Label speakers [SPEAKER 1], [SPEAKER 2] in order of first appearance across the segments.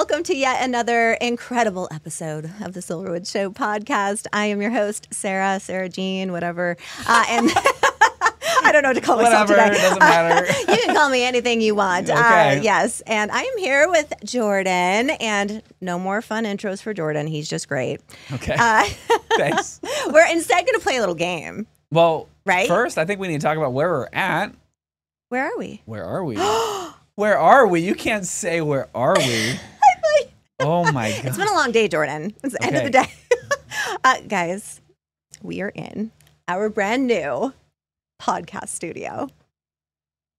[SPEAKER 1] welcome to yet another incredible episode of the Silverwood Show podcast. I am your host, Sarah Jean, whatever. And I don't know what to call myself today.
[SPEAKER 2] Whatever, doesn't matter.
[SPEAKER 1] You can call me anything you want.
[SPEAKER 2] Okay.
[SPEAKER 1] Yes, and I am here with Jordan, and no more fun intros for Jordan. He's just great.
[SPEAKER 2] Okay. Thanks.
[SPEAKER 1] We're instead going to play a little game.
[SPEAKER 2] Well,
[SPEAKER 1] right?
[SPEAKER 2] First, I think we need to talk about where we're at.
[SPEAKER 1] Where are we?
[SPEAKER 2] Where are we? Where are we? You can't say where are we. Oh my God.
[SPEAKER 1] It's been a long day, Jordan. It's the end of the day. Guys, we are in our brand new podcast studio.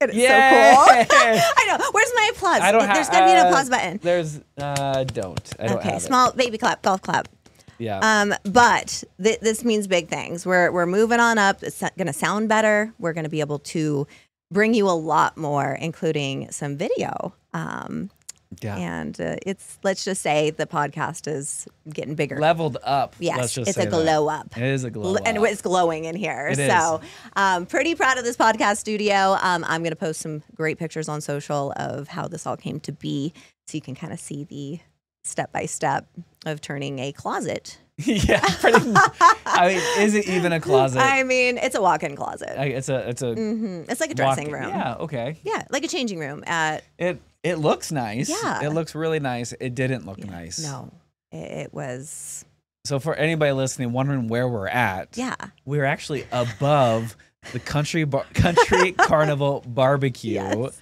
[SPEAKER 1] It is so cool. I know. Where's my applause? There's got to be an applause button.
[SPEAKER 2] There's, I don't have
[SPEAKER 1] small baby clap, golf clap.
[SPEAKER 2] Yeah.
[SPEAKER 1] But this means big things. We're moving on up. It's going to sound better. We're going to be able to bring you a lot more, including some video. And let's just say the podcast is getting bigger.
[SPEAKER 2] Leveled up.
[SPEAKER 1] Yes, it's a glow up.
[SPEAKER 2] It is a glow up.
[SPEAKER 1] And it's glowing in here.
[SPEAKER 2] It
[SPEAKER 1] so pretty proud of this podcast studio. I'm going to post some great pictures on social of how this all came to be, so you can kind of see the step-by-step of turning a closet.
[SPEAKER 2] Yeah, pretty much. I mean, is it even a closet?
[SPEAKER 1] I mean, it's a walk-in closet.
[SPEAKER 2] It's
[SPEAKER 1] like a dressing room.
[SPEAKER 2] Yeah, okay.
[SPEAKER 1] Yeah, like a changing room.
[SPEAKER 2] It looks nice.
[SPEAKER 1] Yeah.
[SPEAKER 2] It looks really nice. It didn't look nice.
[SPEAKER 1] No, it was.
[SPEAKER 2] So for anybody listening, wondering where we're at, we're actually above the Country Carnival Barbecue.
[SPEAKER 1] Yes.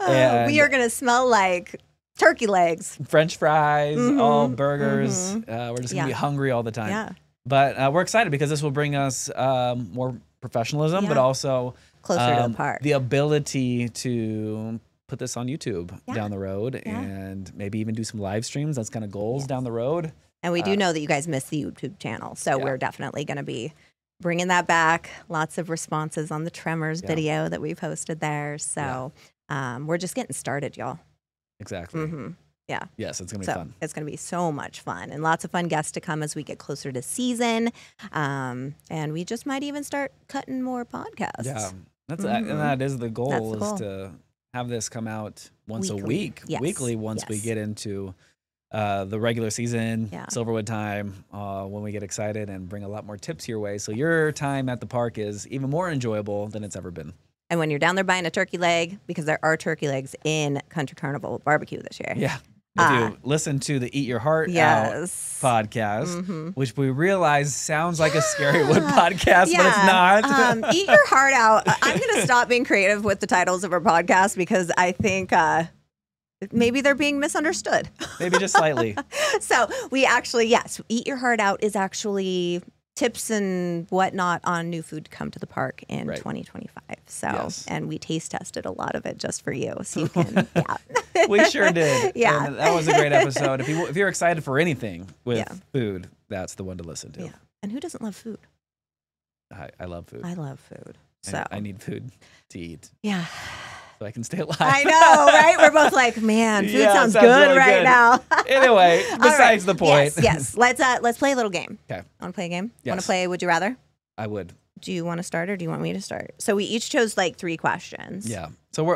[SPEAKER 2] And
[SPEAKER 1] we are going to smell like turkey legs,
[SPEAKER 2] French fries, all burgers. We're just going to be hungry all the time.
[SPEAKER 1] Yeah.
[SPEAKER 2] But we're excited because this will bring us more professionalism, but also
[SPEAKER 1] closer to the park.
[SPEAKER 2] The ability to put this on YouTube down the road and maybe even do some live streams. That's kind of goals down the road.
[SPEAKER 1] And we do know that you guys miss the YouTube channel. So we're definitely going to be bringing that back. Lots of responses on the Tremors video that we posted there. So we're just getting started, y'all.
[SPEAKER 2] Exactly.
[SPEAKER 1] Yeah.
[SPEAKER 2] Yes, it's going to be fun.
[SPEAKER 1] It's going to be so much fun, and lots of fun guests to come as we get closer to season. And we just might even start cutting more podcasts.
[SPEAKER 2] Yeah. And that is the goal, is to have this come out once a week, weekly, once we get into the regular season, Silverwood time, when we get excited and bring a lot more tips your way. So your time at the park is even more enjoyable than it's ever been.
[SPEAKER 1] And when you're down there buying a turkey leg, because there are turkey legs in Country Carnival Barbecue this year.
[SPEAKER 2] Yeah. If you listen to the Eat Your Heart Out podcast, which we realize sounds like a Scary Wood podcast, but it's not.
[SPEAKER 1] Eat Your Heart Out. I'm going to stop being creative with the titles of our podcast because I think maybe they're being misunderstood.
[SPEAKER 2] Maybe just slightly.
[SPEAKER 1] So we actually, Eat Your Heart Out is actually tips and whatnot on new food to come to the park in 2025. So, and we taste tested a lot of it just for you. So you can,
[SPEAKER 2] We sure did.
[SPEAKER 1] Yeah.
[SPEAKER 2] And that was a great episode. If you're excited for anything with food, that's the one to listen to.
[SPEAKER 1] Yeah. And who doesn't love food?
[SPEAKER 2] I love food.
[SPEAKER 1] I love food. So
[SPEAKER 2] I need food to eat.
[SPEAKER 1] Yeah.
[SPEAKER 2] So I can stay alive.
[SPEAKER 1] I know, right? We're both like, man, food sounds good
[SPEAKER 2] really
[SPEAKER 1] right now.
[SPEAKER 2] Anyway, besides the point.
[SPEAKER 1] Yes. Let's play a little game.
[SPEAKER 2] Okay.
[SPEAKER 1] Want to play a game?
[SPEAKER 2] Yes.
[SPEAKER 1] Want to play Would You Rather?
[SPEAKER 2] I would.
[SPEAKER 1] Do you want to start or do you want me to start? So we each chose like 3 questions.
[SPEAKER 2] Yeah. So we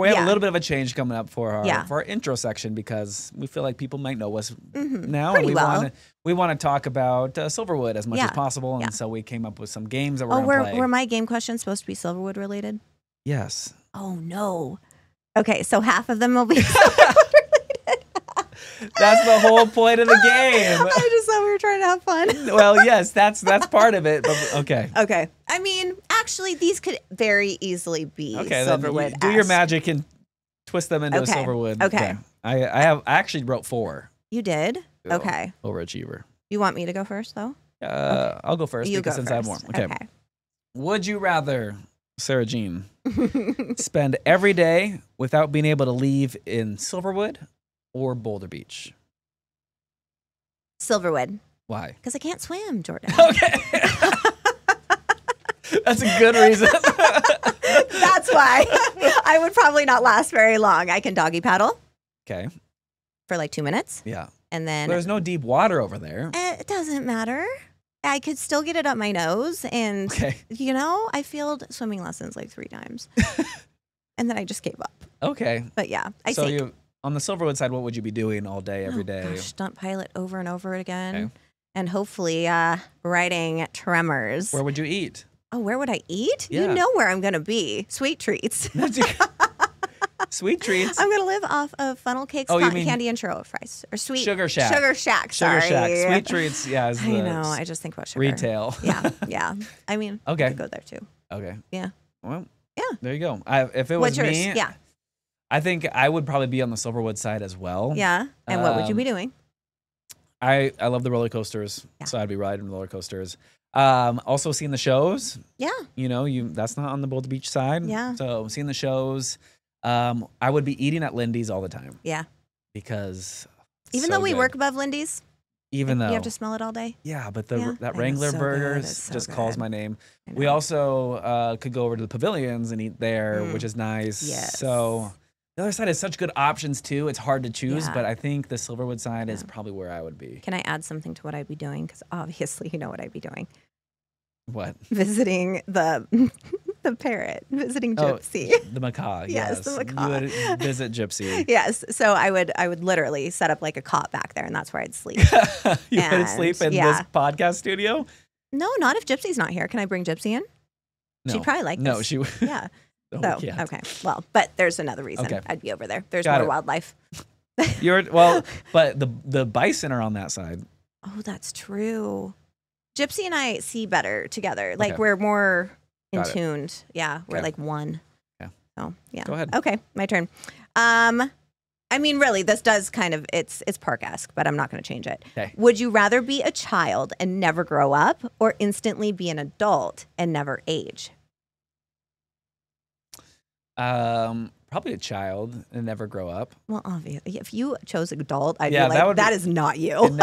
[SPEAKER 2] have a little bit of a change coming up for our intro section because we feel like people might know us now.
[SPEAKER 1] Pretty
[SPEAKER 2] and we want to talk about Silverwood as much as possible. And so we came up with some games that we're going to play.
[SPEAKER 1] Were my game questions supposed to be Silverwood related?
[SPEAKER 2] Yes.
[SPEAKER 1] Oh, no. Okay, so half of them will be Silverwood related.
[SPEAKER 2] That's the whole point of the game.
[SPEAKER 1] I just thought we were trying to have fun.
[SPEAKER 2] Well, yes, that's part of it. But okay.
[SPEAKER 1] Okay. I mean, actually, these could very easily be Silverwood.
[SPEAKER 2] Do your magic and twist them into a Silverwood.
[SPEAKER 1] Okay.
[SPEAKER 2] I actually wrote 4.
[SPEAKER 1] You did? Okay.
[SPEAKER 2] Overachiever.
[SPEAKER 1] You want me to go first, though?
[SPEAKER 2] I'll go first since I have more. Okay. Would you rather, Sarah Jean, spend every day without being able to leave in Silverwood or Boulder Beach?
[SPEAKER 1] Silverwood.
[SPEAKER 2] Why?
[SPEAKER 1] Because I can't swim, Jordan.
[SPEAKER 2] Okay. That's a good reason.
[SPEAKER 1] That's why. I would probably not last very long. I can doggy paddle.
[SPEAKER 2] Okay.
[SPEAKER 1] For like 2 minutes.
[SPEAKER 2] Yeah.
[SPEAKER 1] And then
[SPEAKER 2] there's no deep water over there.
[SPEAKER 1] It doesn't matter. I could still get it up my nose. And, I failed swimming lessons like 3 times. And then I just gave up.
[SPEAKER 2] Okay.
[SPEAKER 1] But yeah,
[SPEAKER 2] on the Silverwood side, what would you be doing all day, every day?
[SPEAKER 1] Gosh, stunt pilot over and over again. Okay. And hopefully writing Tremors.
[SPEAKER 2] Where would you eat?
[SPEAKER 1] Oh, where would I eat? Yeah. You know where I'm going to be. Sweet treats.
[SPEAKER 2] Sweet treats.
[SPEAKER 1] I'm going to live off of funnel cakes, cotton candy, and churro fries. Or sweet.
[SPEAKER 2] Sugar Shack.
[SPEAKER 1] Sugar Shack, sorry.
[SPEAKER 2] Sugar Shack. Sweet treats, yeah.
[SPEAKER 1] I know. I just think about sugar.
[SPEAKER 2] Retail.
[SPEAKER 1] Yeah. I mean,
[SPEAKER 2] okay.
[SPEAKER 1] I could go there too.
[SPEAKER 2] Okay.
[SPEAKER 1] Yeah.
[SPEAKER 2] Well,
[SPEAKER 1] yeah.
[SPEAKER 2] There you go. If it was me,
[SPEAKER 1] yeah.
[SPEAKER 2] I think I would probably be on the Silverwood side as well.
[SPEAKER 1] Yeah. And what would you be doing?
[SPEAKER 2] I love the roller coasters, so I'd be riding roller coasters. Also seeing the shows.
[SPEAKER 1] Yeah.
[SPEAKER 2] You know, that's not on the Boulder Beach side.
[SPEAKER 1] Yeah.
[SPEAKER 2] So seeing the shows. I would be eating at Lindy's all the time.
[SPEAKER 1] Yeah.
[SPEAKER 2] Because
[SPEAKER 1] even though we work above Lindy's,
[SPEAKER 2] even though
[SPEAKER 1] you have to smell it all day.
[SPEAKER 2] Yeah, but that Wrangler Burgers just calls my name. We also could go over to the pavilions and eat there, which is nice.
[SPEAKER 1] Yes.
[SPEAKER 2] So the other side has such good options too. It's hard to choose, but I think the Silverwood side is probably where I would be.
[SPEAKER 1] Can I add something to what I'd be doing? Because obviously you know what I'd be doing.
[SPEAKER 2] What?
[SPEAKER 1] Visiting the parrot, visiting Gypsy.
[SPEAKER 2] The macaw.
[SPEAKER 1] Yes, the macaw.
[SPEAKER 2] You would visit Gypsy.
[SPEAKER 1] Yes. So I would literally set up like a cot back there, and that's where I'd sleep.
[SPEAKER 2] You would sleep in this podcast studio?
[SPEAKER 1] No, not if Gypsy's not here. Can I bring Gypsy in?
[SPEAKER 2] No.
[SPEAKER 1] She'd probably like this.
[SPEAKER 2] No, she would.
[SPEAKER 1] Yeah. Okay. Well, but there's another reason I'd be over there. There's more wildlife.
[SPEAKER 2] But the bison are on that side.
[SPEAKER 1] Oh, that's true. Gypsy and I see better together. Like we're more in tuned. Yeah, we're like one.
[SPEAKER 2] Yeah.
[SPEAKER 1] So yeah.
[SPEAKER 2] Go ahead.
[SPEAKER 1] Okay, my turn. I mean, really, this does kind of it's park-esque, but I'm not going to change it.
[SPEAKER 2] Okay.
[SPEAKER 1] Would you rather be a child and never grow up, or instantly be an adult and never age?
[SPEAKER 2] Probably a child and never grow up.
[SPEAKER 1] Well, obviously, if you chose adult, I'd be like, that is not you.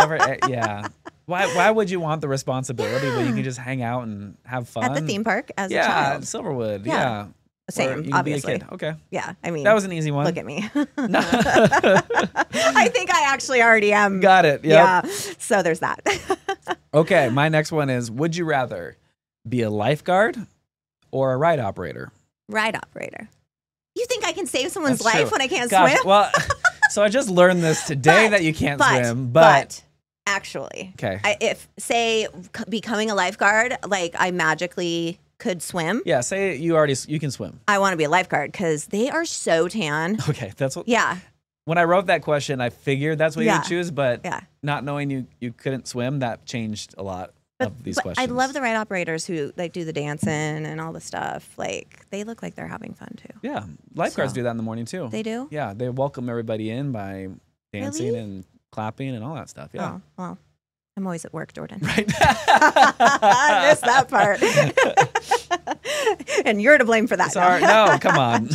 [SPEAKER 2] Yeah. Why would you want the responsibility when you can just hang out and have fun
[SPEAKER 1] at the theme park as a child?
[SPEAKER 2] Silverwood. Yeah.
[SPEAKER 1] Same,
[SPEAKER 2] you
[SPEAKER 1] obviously.
[SPEAKER 2] Be a kid. Okay.
[SPEAKER 1] Yeah, I mean,
[SPEAKER 2] that was an easy one.
[SPEAKER 1] Look at me. I think I actually already am.
[SPEAKER 2] Got it. Yep.
[SPEAKER 1] Yeah. So there's that.
[SPEAKER 2] Okay, my next one is: would you rather be a lifeguard or a ride operator?
[SPEAKER 1] Ride operator. You think I can save someone's life when I can't swim?
[SPEAKER 2] Well, so I just learned this today that you can't swim, but
[SPEAKER 1] actually,
[SPEAKER 2] okay.
[SPEAKER 1] If say becoming a lifeguard, like I magically could swim.
[SPEAKER 2] Yeah, say you can swim.
[SPEAKER 1] I want to be a lifeguard because they are so tan.
[SPEAKER 2] Okay, that's what.
[SPEAKER 1] Yeah.
[SPEAKER 2] When I wrote that question, I figured that's what you would choose, but not knowing you couldn't swim, that changed a lot of these questions.
[SPEAKER 1] I love the ride operators who like do the dancing and all the stuff. Like they look like they're having fun too.
[SPEAKER 2] Yeah, lifeguards do that in the morning too.
[SPEAKER 1] They do?
[SPEAKER 2] Yeah, they welcome everybody in by dancing and clapping and all that stuff. Yeah.
[SPEAKER 1] Oh, well, I'm always at work, Jordan.
[SPEAKER 2] Right.
[SPEAKER 1] I missed that part. And you're to blame for that.
[SPEAKER 2] Sorry. No, come on.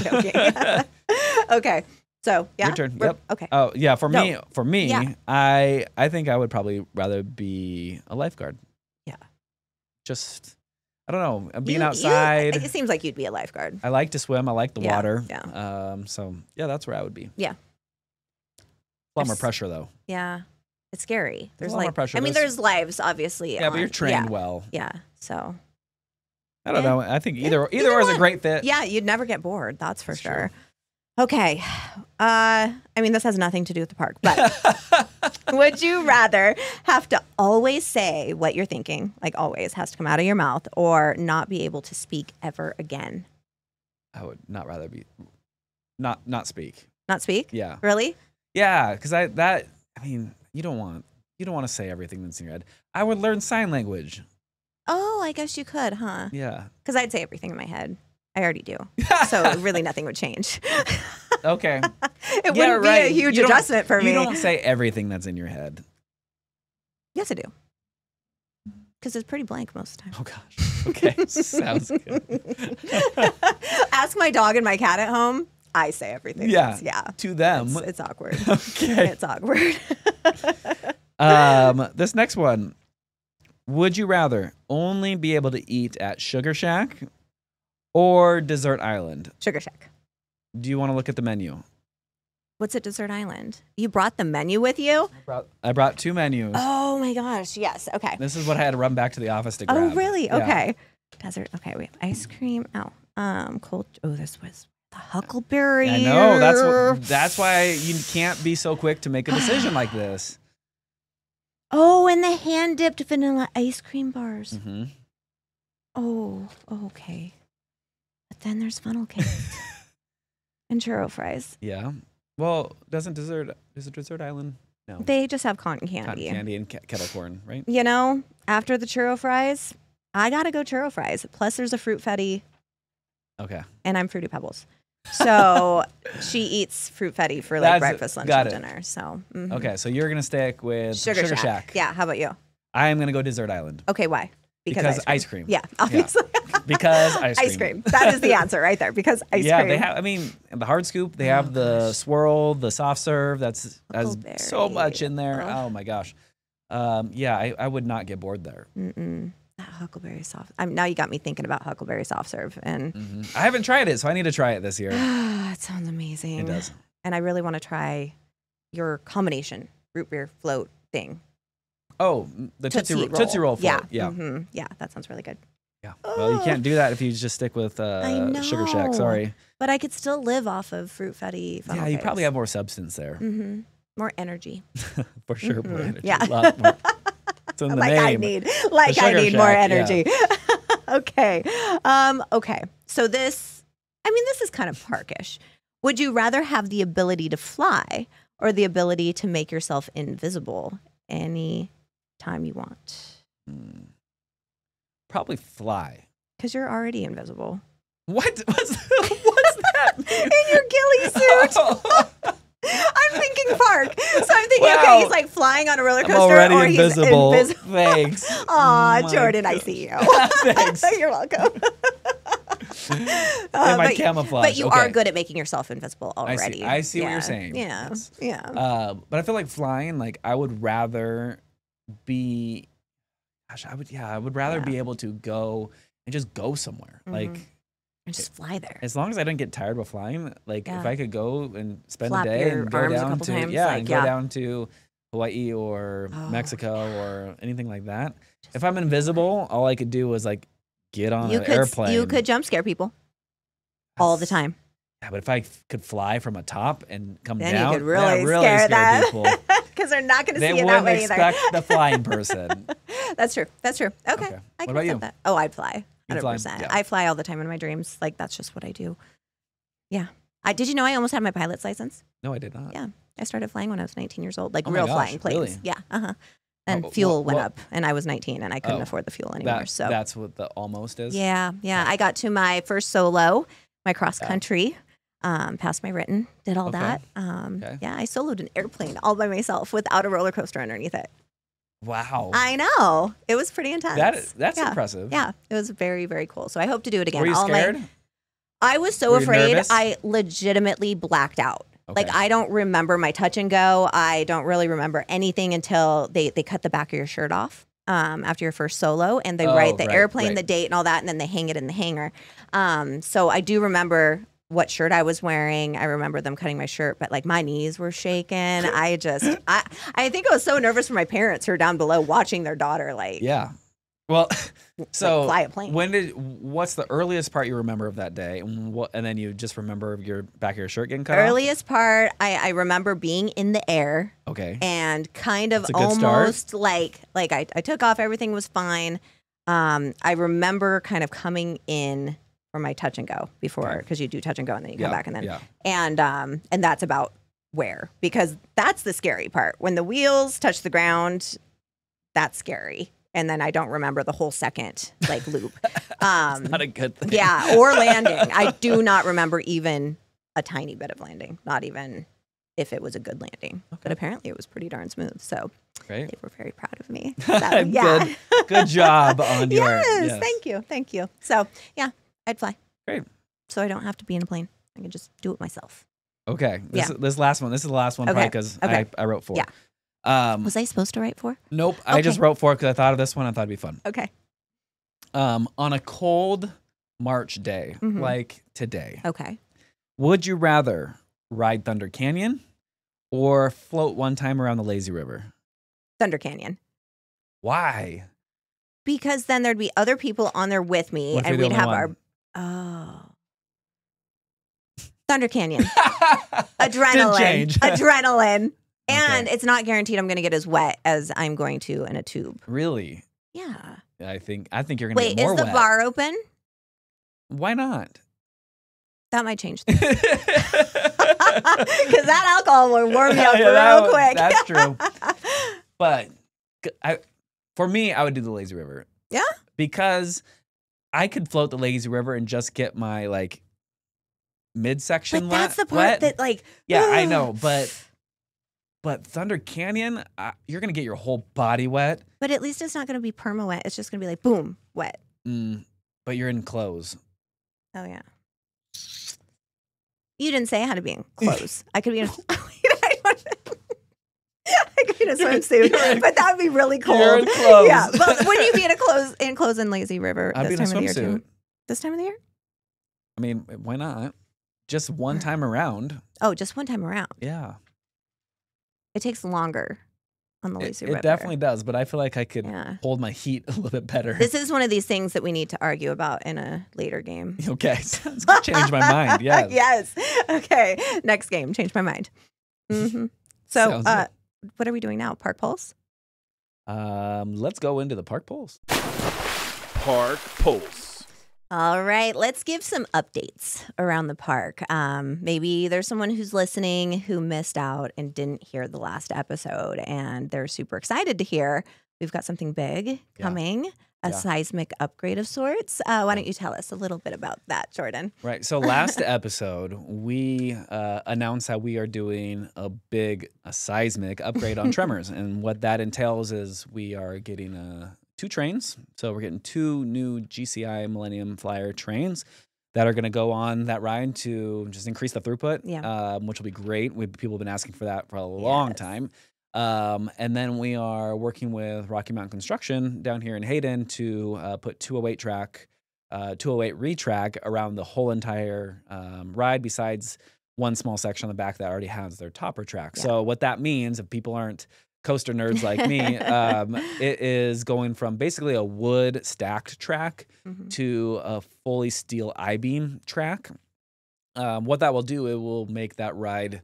[SPEAKER 1] Okay. So yeah.
[SPEAKER 2] Your turn. Yep.
[SPEAKER 1] Okay.
[SPEAKER 2] Oh yeah. For me, I think I would probably rather be a lifeguard.
[SPEAKER 1] Yeah.
[SPEAKER 2] Just I don't know. Being outside.
[SPEAKER 1] It seems like you'd be a lifeguard.
[SPEAKER 2] I like to swim. I like the water.
[SPEAKER 1] Yeah.
[SPEAKER 2] So yeah, that's where I would be.
[SPEAKER 1] Yeah.
[SPEAKER 2] A lot more pressure though.
[SPEAKER 1] Yeah. It's scary. There's
[SPEAKER 2] a lot more pressure.
[SPEAKER 1] I mean, there's lives, obviously.
[SPEAKER 2] Yeah, but you're trained well.
[SPEAKER 1] Yeah. So.
[SPEAKER 2] I don't know. I think either is a great fit.
[SPEAKER 1] Yeah, you'd never get bored. That's for sure. Okay. I mean, this has nothing to do with the park, but would you rather have to always say what you're thinking, like always has to come out of your mouth, or not be able to speak ever again?
[SPEAKER 2] I would not rather be not speak.
[SPEAKER 1] Not speak?
[SPEAKER 2] Yeah.
[SPEAKER 1] Really?
[SPEAKER 2] Yeah, because I mean, you don't want to say everything that's in your head. I would learn sign language.
[SPEAKER 1] Oh, I guess you could, huh?
[SPEAKER 2] Yeah.
[SPEAKER 1] Because I'd say everything in my head. I already do. So really nothing would change.
[SPEAKER 2] Okay.
[SPEAKER 1] It wouldn't be a huge adjustment for me.
[SPEAKER 2] You don't say everything that's in your head.
[SPEAKER 1] Yes, I do. Because it's pretty blank most of the time.
[SPEAKER 2] Oh, gosh. Okay. Sounds good.
[SPEAKER 1] Ask my dog and my cat at home. I say everything.
[SPEAKER 2] Yeah.
[SPEAKER 1] Yeah.
[SPEAKER 2] To them.
[SPEAKER 1] It's awkward.
[SPEAKER 2] Okay.
[SPEAKER 1] It's awkward.
[SPEAKER 2] This next one. Would you rather only be able to eat at Sugar Shack or Dessert Island?
[SPEAKER 1] Sugar Shack.
[SPEAKER 2] Do you want to look at the menu?
[SPEAKER 1] What's at Dessert Island? You brought the menu with you?
[SPEAKER 2] I brought 2 menus.
[SPEAKER 1] Oh my gosh. Yes. Okay.
[SPEAKER 2] This is what I had to run back to the office to grab.
[SPEAKER 1] Oh, really?
[SPEAKER 2] Yeah.
[SPEAKER 1] Okay. Desert. Okay. We have ice cream. Cold. Oh, this was The huckleberry.
[SPEAKER 2] I know. That's why you can't be so quick to make a decision like this.
[SPEAKER 1] Oh, and the hand-dipped vanilla ice cream bars.
[SPEAKER 2] Mm-hmm.
[SPEAKER 1] Oh, okay. But then there's funnel cake and churro fries.
[SPEAKER 2] Yeah. Well, is it Dessert Island? No.
[SPEAKER 1] They just have cotton candy.
[SPEAKER 2] Cotton candy and kettle corn, right?
[SPEAKER 1] You know, after the churro fries, I got to go churro fries. Plus, there's a fruit fetty.
[SPEAKER 2] Okay.
[SPEAKER 1] And I'm Fruity Pebbles. So she eats fruit fetty for like breakfast, lunch, and dinner. So
[SPEAKER 2] okay, so you're gonna stick with Sugar Shack.
[SPEAKER 1] Yeah. How about you?
[SPEAKER 2] I am gonna go Dessert Island.
[SPEAKER 1] Okay. Why?
[SPEAKER 2] Because ice cream.
[SPEAKER 1] Yeah, obviously.
[SPEAKER 2] Yeah. Because ice cream.
[SPEAKER 1] Ice cream. That is the answer right there. Because ice cream.
[SPEAKER 2] Yeah, they have. I mean, the hard scoop. They have the swirl, the soft serve. That's so much in there. Oh my gosh. Yeah, I would not get bored there.
[SPEAKER 1] That huckleberry soft. Now you got me thinking about huckleberry soft serve, and
[SPEAKER 2] I haven't tried it, so I need to try it this year.
[SPEAKER 1] It sounds amazing.
[SPEAKER 2] It does.
[SPEAKER 1] And I really want to try your combination root beer float thing.
[SPEAKER 2] Oh, the Tootsie Roll float.
[SPEAKER 1] Yeah. Yeah, that sounds really good.
[SPEAKER 2] Yeah. Well, you can't do that if you just stick with Sugar Shack. Sorry.
[SPEAKER 1] But I could still live off of fruit fetty funnel
[SPEAKER 2] you
[SPEAKER 1] cakes.
[SPEAKER 2] probably have more substance there.
[SPEAKER 1] More energy.
[SPEAKER 2] For sure, more energy.
[SPEAKER 1] Yeah.
[SPEAKER 2] A lot more. It's in the name.
[SPEAKER 1] I need more energy. Yeah. Okay. Okay. So this is kind of parkish. Would you rather have the ability to fly or the ability to make yourself invisible any time you want?
[SPEAKER 2] Probably fly.
[SPEAKER 1] Because you're already invisible.
[SPEAKER 2] What's that?
[SPEAKER 1] In your ghillie suit. I'm thinking park. So I'm thinking, okay, he's like flying on a roller coaster.
[SPEAKER 2] I'm already
[SPEAKER 1] or
[SPEAKER 2] invisible.
[SPEAKER 1] He's invisible.
[SPEAKER 2] Thanks.
[SPEAKER 1] Aw, Jordan, I see you.
[SPEAKER 2] Thanks.
[SPEAKER 1] You're welcome.
[SPEAKER 2] My camouflage.
[SPEAKER 1] But you are good at making yourself invisible already.
[SPEAKER 2] I see what you're saying.
[SPEAKER 1] Yeah.
[SPEAKER 2] Yes.
[SPEAKER 1] Yeah.
[SPEAKER 2] But I feel like flying, like I would rather be, I would rather be able to go and just go somewhere. Like,
[SPEAKER 1] and just fly there.
[SPEAKER 2] As long as I don't get tired with flying, like if I could go and spend
[SPEAKER 1] Flap
[SPEAKER 2] a day
[SPEAKER 1] your
[SPEAKER 2] and go
[SPEAKER 1] arms a
[SPEAKER 2] down
[SPEAKER 1] couple
[SPEAKER 2] to
[SPEAKER 1] times,
[SPEAKER 2] and go down to Hawaii or Mexico or anything like that. If I'm invisible, all I could do was like get on an airplane.
[SPEAKER 1] You could jump scare people all the time.
[SPEAKER 2] Yeah, but if I could fly from a top and come
[SPEAKER 1] then
[SPEAKER 2] down,
[SPEAKER 1] you could really scare
[SPEAKER 2] people.
[SPEAKER 1] Because they're not going to see
[SPEAKER 2] They
[SPEAKER 1] it that way
[SPEAKER 2] wouldn't expect the flying person.
[SPEAKER 1] That's true. Okay. I
[SPEAKER 2] What about you?
[SPEAKER 1] That. Oh, I'd fly. 100%.
[SPEAKER 2] Yeah.
[SPEAKER 1] I fly all the time in my dreams. Like, that's just what I do. Yeah. Did you know I almost had my pilot's license?
[SPEAKER 2] No, I did not.
[SPEAKER 1] Yeah. I started flying when I was 19 years old. Like real flying planes.
[SPEAKER 2] Really?
[SPEAKER 1] Yeah. And fuel went up, and I was 19, and I couldn't afford the fuel anymore. So
[SPEAKER 2] that's what the almost is?
[SPEAKER 1] Yeah. I got to my first solo, my cross country, passed my written, did all that. Yeah, I soloed an airplane all by myself without a roller coaster underneath it.
[SPEAKER 2] Wow.
[SPEAKER 1] I know. It was pretty intense.
[SPEAKER 2] That's impressive.
[SPEAKER 1] Yeah, it was very, very cool. So I hope to do it again.
[SPEAKER 2] Were you scared?
[SPEAKER 1] I was so afraid.
[SPEAKER 2] Nervous?
[SPEAKER 1] I legitimately blacked out.
[SPEAKER 2] Okay.
[SPEAKER 1] Like, I don't remember my touch and go. I don't really remember anything until they cut the back of your shirt off after your first solo, and they write the airplane, the date, and all that, and then they hang it in the hanger. So I do remember what shirt I was wearing. I remember them cutting my shirt, but like my knees were shaking. I think I was so nervous for my parents who are down below watching their daughter
[SPEAKER 2] well, so
[SPEAKER 1] fly a plane.
[SPEAKER 2] What's the earliest part you remember of that day, and then you just remember your back of your shirt getting cut off?
[SPEAKER 1] Earliest part, I remember being in the air.
[SPEAKER 2] Okay.
[SPEAKER 1] And kind of almost like I took off, everything was fine. I remember kind of coming in for my touch and go before, because you do touch and go and then you come back and then and that's about where, because that's the scary part. When the wheels touch the ground, that's scary. And then I don't remember the whole second loop.
[SPEAKER 2] It's not a good thing.
[SPEAKER 1] Yeah, or landing. I do not remember even a tiny bit of landing, not even if it was a good landing. Okay. But apparently it was pretty darn smooth. So they were very proud of me. So, yeah.
[SPEAKER 2] Good job on your...
[SPEAKER 1] Yes, thank you. So, yeah, I'd fly.
[SPEAKER 2] Great.
[SPEAKER 1] So I don't have to be in a plane. I can just do it myself.
[SPEAKER 2] Okay. This is the last one probably because I wrote 4.
[SPEAKER 1] Yeah. Was I supposed to write 4?
[SPEAKER 2] Nope. Okay. I just wrote 4 because I thought of this one. I thought it'd be fun.
[SPEAKER 1] Okay.
[SPEAKER 2] On a cold March day, like today.
[SPEAKER 1] Okay.
[SPEAKER 2] Would you rather ride Thunder Canyon or float one time around the lazy river?
[SPEAKER 1] Thunder Canyon.
[SPEAKER 2] Why?
[SPEAKER 1] Because then there'd be other people on there with me, and we'd have our... Oh. Thunder Canyon. Adrenaline. Adrenaline. And it's not guaranteed I'm going to get as wet as I'm going to in a tube.
[SPEAKER 2] Really?
[SPEAKER 1] Yeah.
[SPEAKER 2] I think you're going to get more
[SPEAKER 1] wet. Wait, is the bar open?
[SPEAKER 2] Why not?
[SPEAKER 1] That might change things. Because that alcohol will warm you up real quick.
[SPEAKER 2] That's true. But for me, I would do the lazy river.
[SPEAKER 1] Yeah?
[SPEAKER 2] Because I could float the lazy river and just get my like midsection wet.
[SPEAKER 1] But that's the part that like...
[SPEAKER 2] Yeah, I know. But Thunder Canyon, you're going to get your whole body wet.
[SPEAKER 1] But at least it's not going to be perma-wet. It's just going to be like, boom, wet.
[SPEAKER 2] But you're in clothes.
[SPEAKER 1] Oh, yeah. You didn't say I had to be in clothes. I could be in I could be in a swimsuit, but that would be really cold.
[SPEAKER 2] You're in clothes.
[SPEAKER 1] Yeah, but wouldn't you be in clothes in Lazy River
[SPEAKER 2] I'd
[SPEAKER 1] this
[SPEAKER 2] be in
[SPEAKER 1] time
[SPEAKER 2] a
[SPEAKER 1] of the year
[SPEAKER 2] swimsuit.
[SPEAKER 1] too? This time of the year?
[SPEAKER 2] I mean, why not? Just one time around.
[SPEAKER 1] Oh, just one time around.
[SPEAKER 2] Yeah.
[SPEAKER 1] It takes longer on the Lazy River.
[SPEAKER 2] It definitely does, but I feel like I could hold my heat a little bit better.
[SPEAKER 1] This is one of these things that we need to argue about in a later game.
[SPEAKER 2] Okay, sounds good. Change my mind. Yes.
[SPEAKER 1] Yes. Okay. Next game. Change my mind. So, what are we doing now? Park Pulse?
[SPEAKER 2] Let's go into the Park Pulse.
[SPEAKER 3] Park Pulse.
[SPEAKER 1] All right, let's give some updates around the park. Maybe there's someone who's listening who missed out and didn't hear the last episode, and they're super excited to hear we've got something big coming, a seismic upgrade of sorts. Why don't you tell us a little bit about that, Jordan?
[SPEAKER 2] Right. So last episode, we announced that we are doing a seismic upgrade on Tremors, and what that entails is we are getting 2 trains. So we're getting 2 new GCI Millennium Flyer trains that are going to go on that ride to just increase the throughput, which will be great. People have been asking for that for a long time. And then we are working with Rocky Mountain Construction down here in Hayden to put 208 retrack around the whole entire ride, besides one small section on the back that already has their topper track. So what that means, if people aren't coaster nerds like me, it is going from basically a wood stacked track to a fully steel I-beam track. What that will do, it will make that ride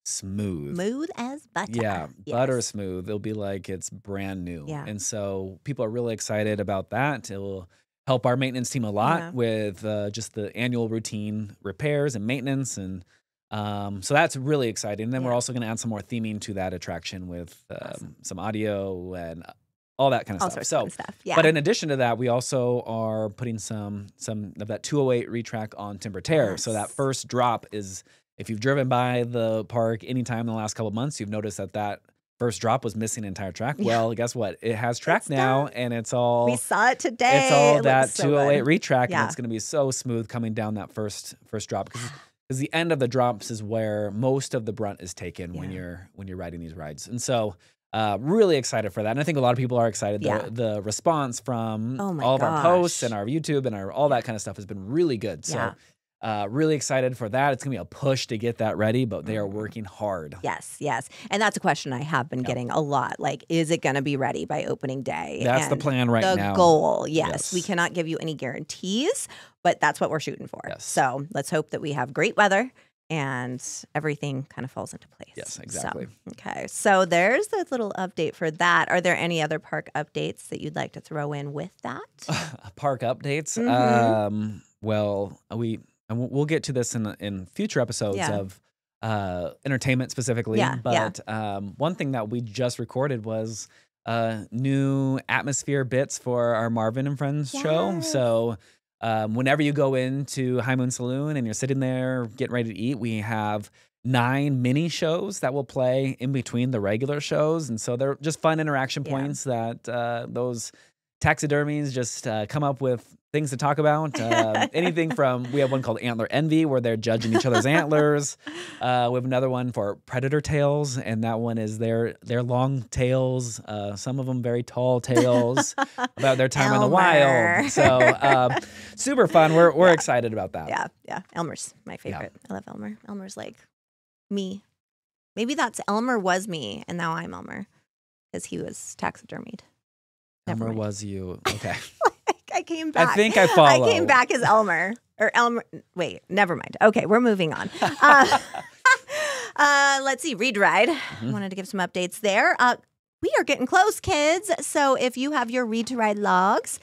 [SPEAKER 2] smooth.
[SPEAKER 1] Smooth as butter.
[SPEAKER 2] Yeah, butter smooth. It'll be like it's brand new.
[SPEAKER 1] Yeah.
[SPEAKER 2] And so people are really excited about that. It will help our maintenance team a lot with just the annual routine repairs and maintenance, and so that's really exciting. And then we're also going to add some more theming to that attraction with some audio and all that kind of stuff.
[SPEAKER 1] Sorts of stuff. Yeah.
[SPEAKER 2] But in addition to that, we also are putting some of that 208 retrack on Timber Terror. So that first drop is, if you've driven by the park anytime in the last couple of months, you've noticed that first drop was missing an entire track. Well, guess what? It has track now, and it's all...
[SPEAKER 1] We saw it today.
[SPEAKER 2] It's all that 208 retrack, and it's going to be so smooth coming down that first drop. Because the end of the drops is where most of the brunt is taken when you're riding these rides. And so really excited for that. And I think a lot of people are excited. The response from all of our posts and our YouTube and all that kind of stuff has been really good. So really excited for that. It's going to be a push to get that ready, but they are working hard.
[SPEAKER 1] Yes, yes. And that's a question I have been getting a lot. Like, is it going to be ready by opening day?
[SPEAKER 2] That's the plan now.
[SPEAKER 1] The goal, yes. We cannot give you any guarantees, but that's what we're shooting for.
[SPEAKER 2] Yes.
[SPEAKER 1] So let's hope that we have great weather and everything kind of falls into place.
[SPEAKER 2] Yes, exactly.
[SPEAKER 1] So there's the little update for that. Are there any other park updates that you'd like to throw in with that?
[SPEAKER 2] Park updates? Well, we'll get to this in future episodes of entertainment specifically. But one thing that we just recorded was new atmosphere bits for our Marvin and Friends show. So whenever you go into High Moon Saloon and you're sitting there getting ready to eat, we have 9 mini shows that will play in between the regular shows. And so they're just fun interaction points that those taxidermies just come up with things to talk about. Anything from, we have one called Antler Envy, where they're judging each other's antlers. We have another one for Predator Tails, and that one is their long tails, some of them very tall tails, about their time in the wild. So super fun. We're excited about that.
[SPEAKER 1] Yeah. Elmer's my favorite. I love Elmer. Elmer's like me. Maybe that's Elmer was me, and now I'm Elmer because he was taxidermied.
[SPEAKER 2] Elmer was you. Okay.
[SPEAKER 1] I came back.
[SPEAKER 2] I think I follow.
[SPEAKER 1] I came back as Elmer. or Elmer. Wait, never mind. Okay, we're moving on. Let's see, Read Ride. I wanted to give some updates there. We are getting close, kids. So if you have your Read to Ride logs,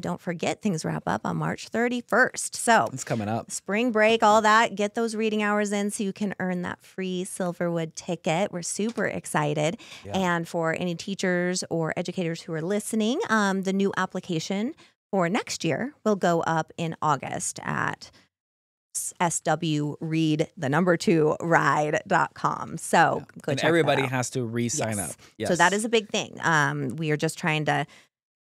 [SPEAKER 1] don't forget things wrap up on March 31st. So
[SPEAKER 2] it's coming up.
[SPEAKER 1] Spring break, all that. Get those reading hours in so you can earn that free Silverwood ticket. We're super excited. Yeah. And for any teachers or educators who are listening, the new application for next year will go up in August at swread2ride.com. So go
[SPEAKER 2] and
[SPEAKER 1] check
[SPEAKER 2] everybody
[SPEAKER 1] that out.
[SPEAKER 2] has to re-sign up. Yes.
[SPEAKER 1] So that is a big thing. We are just trying to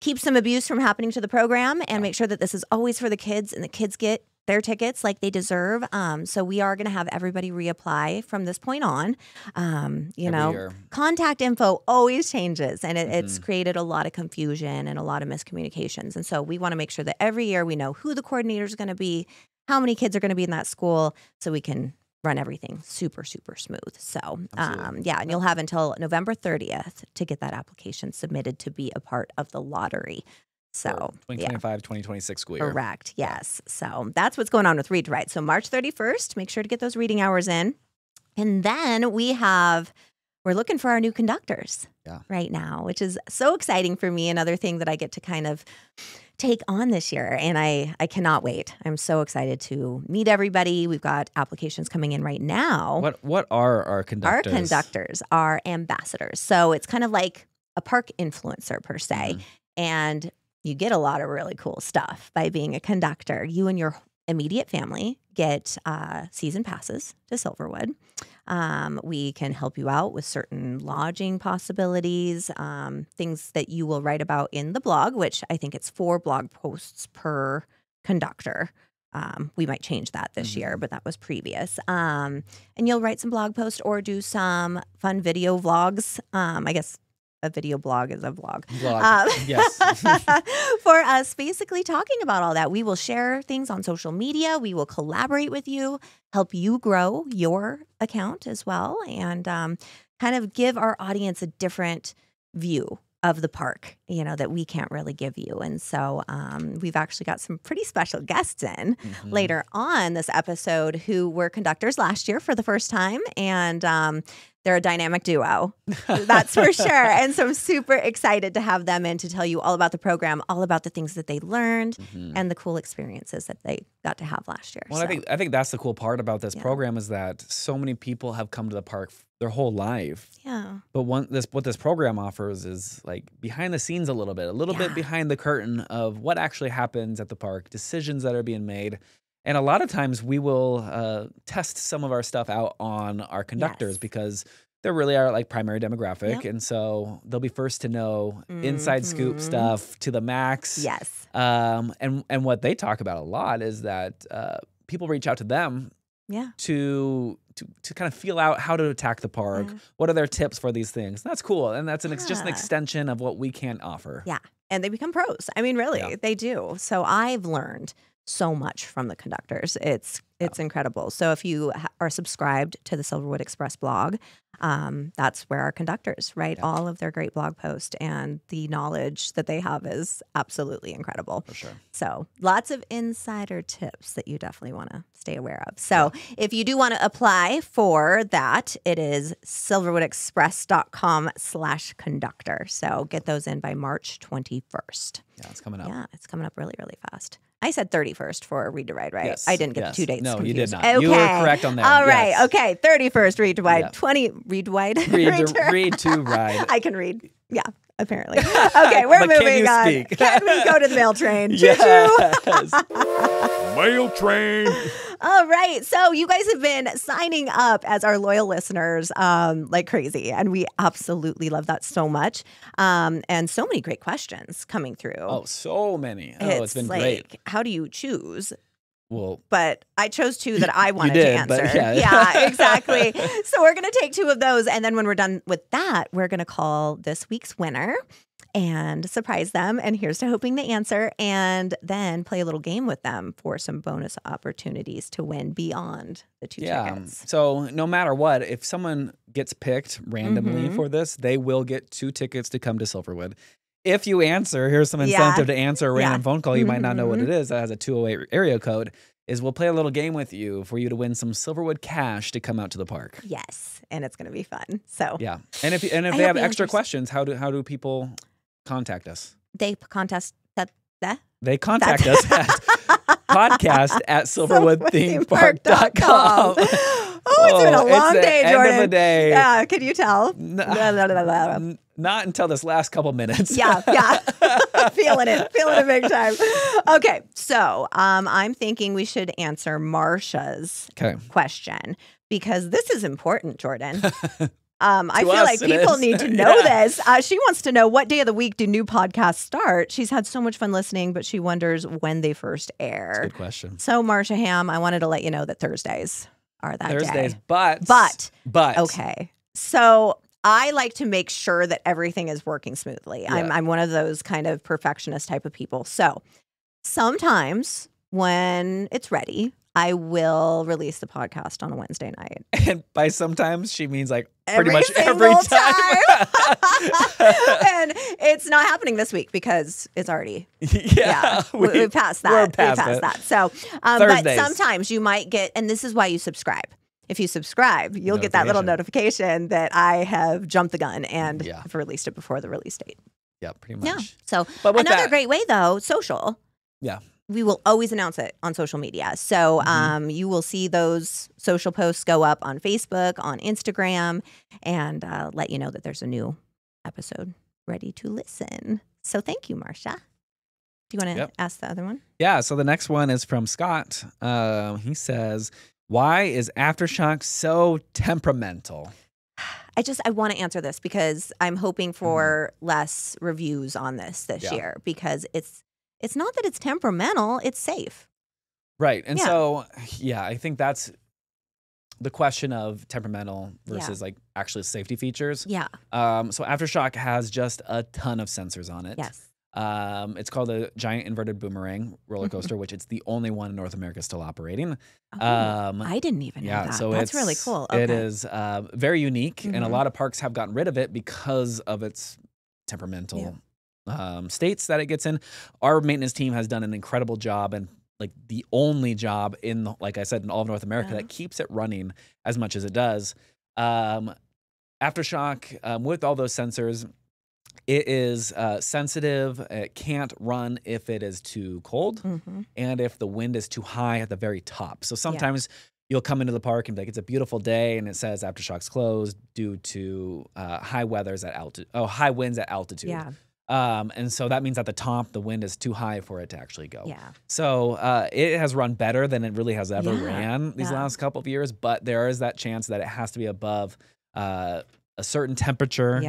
[SPEAKER 1] keep some abuse from happening to the program and make sure that this is always for the kids and the kids get their tickets like they deserve. So we are going to have everybody reapply from this point on. Contact info always changes, and it's created a lot of confusion and a lot of miscommunications. And so we want to make sure that every year we know who the coordinator is going to be, how many kids are going to be in that school, so we can run everything super, super smooth. So, and you'll have until November 30th to get that application submitted to be a part of the lottery. So
[SPEAKER 2] 2025-2026 school year.
[SPEAKER 1] Correct. Yes. So that's what's going on with Read to Write. So March 31st, make sure to get those reading hours in. And then we're looking for our new conductors right now, which is so exciting for me. Another thing that I get to kind of take on this year. And I cannot wait. I'm so excited to meet everybody. We've got applications coming in right now.
[SPEAKER 2] What are our conductors?
[SPEAKER 1] Our conductors are ambassadors. So it's kind of like a park influencer per se. And you get a lot of really cool stuff by being a conductor. You and your immediate family get season passes to Silverwood. We can help you out with certain lodging possibilities, things that you will write about in the blog, which I think it's 4 blog posts per conductor. We might change that this year, but that was previous. And you'll write some blog posts or do some fun video vlogs. I guess a video blog is a vlog.
[SPEAKER 2] Yes.
[SPEAKER 1] For us basically talking about all that. We will share things on social media. We will collaborate with you, help you grow your account as well, and kind of give our audience a different view of the park, that we can't really give you. And so we've actually got some pretty special guests in later on this episode who were conductors last year for the first time. And they're a dynamic duo, that's for sure. And so I'm super excited to have them in to tell you all about the program, all about the things that they learned and the cool experiences that they got to have last year.
[SPEAKER 2] Well, so. I think that's the cool part about this program is that so many people have come to the park their whole life.
[SPEAKER 1] Yeah.
[SPEAKER 2] But what this program offers is like behind the scenes a little bit behind the curtain of what actually happens at the park, decisions that are being made. And a lot of times we will test some of our stuff out on our conductors because they're really our like primary demographic. And so they'll be first to know inside scoop stuff to the max.
[SPEAKER 1] Yes.
[SPEAKER 2] And what they talk about a lot is that people reach out to them to kind of feel out how to attack the park. What are their tips for these things? That's cool. And that's just an extension of what we can offer.
[SPEAKER 1] Yeah. And they become pros. I mean, really, they do. So I've learned so much from the conductors. It's incredible. So if you are subscribed to the Silverwood Express blog, that's where our conductors write all of their great blog posts, and the knowledge that they have is absolutely incredible.
[SPEAKER 2] For sure.
[SPEAKER 1] So lots of insider tips that you definitely want to stay aware of. So if you do want to apply for that, it is silverwoodexpress.com/conductor. So get those in by March 21st.
[SPEAKER 2] Yeah, it's coming up.
[SPEAKER 1] Yeah, it's coming up really, really fast. I said 31st for Read to Ride, right?
[SPEAKER 2] Yes.
[SPEAKER 1] I didn't get the 2 dates confused.
[SPEAKER 2] No, you did not.
[SPEAKER 1] Okay.
[SPEAKER 2] You were correct on that.
[SPEAKER 1] All right. Okay. 31st, Read to Ride. 20, Read to Ride.
[SPEAKER 2] Read to Ride.
[SPEAKER 1] I can read. Yeah, apparently. Okay, we're moving on.
[SPEAKER 2] Speak?
[SPEAKER 1] Can we go to the mail train?
[SPEAKER 2] Yes.
[SPEAKER 3] Mail train.
[SPEAKER 1] All right. So you guys have been signing up as our loyal listeners like crazy. And we absolutely love that so much. And so many great questions coming through.
[SPEAKER 2] Oh, so many. Oh, it's been great.
[SPEAKER 1] How do you choose?
[SPEAKER 2] Well,
[SPEAKER 1] but I chose 2 that I wanted to answer.
[SPEAKER 2] But
[SPEAKER 1] yeah, exactly. So we're going to take 2 of those. And then when we're done with that, we're going to call this week's winner and surprise them. And here's to hoping they answer, and then play a little game with them for some bonus opportunities to win beyond the 2 tickets.
[SPEAKER 2] So no matter what, if someone gets picked randomly for this, they will get 2 tickets to come to Silverwood. If you answer, here's some incentive to answer a random phone call. You might not know what it is. That has a 208 area code. is we'll play a little game with you for you to win some Silverwood cash to come out to the park.
[SPEAKER 1] Yes, and it's going to be fun. So
[SPEAKER 2] yeah, and if they have extra questions, how do people contact us?
[SPEAKER 1] They contact us at
[SPEAKER 2] podcast@silverwoodthemepark.com.
[SPEAKER 1] Oh, it's been a long day, Jordan.
[SPEAKER 2] End of the day.
[SPEAKER 1] Yeah, can you tell?
[SPEAKER 2] Not until this last couple minutes.
[SPEAKER 1] Yeah. Feeling it big time. Okay, so I'm thinking we should answer Marsha's question because this is important, Jordan. I feel like people need to know this. She wants to know, what day of the week do new podcasts start? She's had so much fun listening, but she wonders when they first air.
[SPEAKER 2] That's a good question.
[SPEAKER 1] So, Marsha Ham, I wanted to let you know that Thursdays are that
[SPEAKER 2] Thursdays,
[SPEAKER 1] day.
[SPEAKER 2] But.
[SPEAKER 1] Okay. So, I like to make sure that everything is working smoothly. Yeah. I'm one of those kind of perfectionist type of people. So, sometimes when it's ready, I will release the podcast on a Wednesday night.
[SPEAKER 2] And by sometimes, she means like pretty much every time.
[SPEAKER 1] And it's not happening this week because it's already, we passed that. We passed that. So, but sometimes you might get, and this is why you subscribe. If you subscribe, you'll get that little notification that I have jumped the gun and have released it before the release date.
[SPEAKER 2] Yeah, pretty much.
[SPEAKER 1] Yeah. So another great way though, social.
[SPEAKER 2] Yeah.
[SPEAKER 1] We will always announce it on social media. So you will see those social posts go up on Facebook, on Instagram, and let you know that there's a new episode ready to listen. So thank you, Marsha. Do you want to ask the other one?
[SPEAKER 2] Yeah, so the next one is from Scott. He says, why is Aftershock so temperamental?
[SPEAKER 1] I want to answer this because I'm hoping for less reviews on this year because it's not that it's temperamental, it's safe.
[SPEAKER 2] Right. And so, I think that's the question of temperamental versus like actually safety features.
[SPEAKER 1] Yeah.
[SPEAKER 2] So Aftershock has just a ton of sensors on it.
[SPEAKER 1] Yes.
[SPEAKER 2] It's called a giant inverted boomerang roller coaster, which it's the only one in North America still operating.
[SPEAKER 1] I didn't even know that. So that's really cool. Okay.
[SPEAKER 2] It is very unique, and a lot of parks have gotten rid of it because of its temperamental states that it gets in. Our maintenance team has done an incredible job, and like the only job in, like I said, in all of North America that keeps it running as much as it does. Aftershock, with all those sensors, it is sensitive. It can't run if it is too cold and if the wind is too high at the very top. So sometimes you'll come into the park and be like, it's a beautiful day, and it says Aftershock's closed due to high winds at altitude. Yeah. And so that means at the top, the wind is too high for it to actually go.
[SPEAKER 1] Yeah.
[SPEAKER 2] So it has run better than it really has ever ran these last couple of years, but there is that chance that it has to be above a certain temperature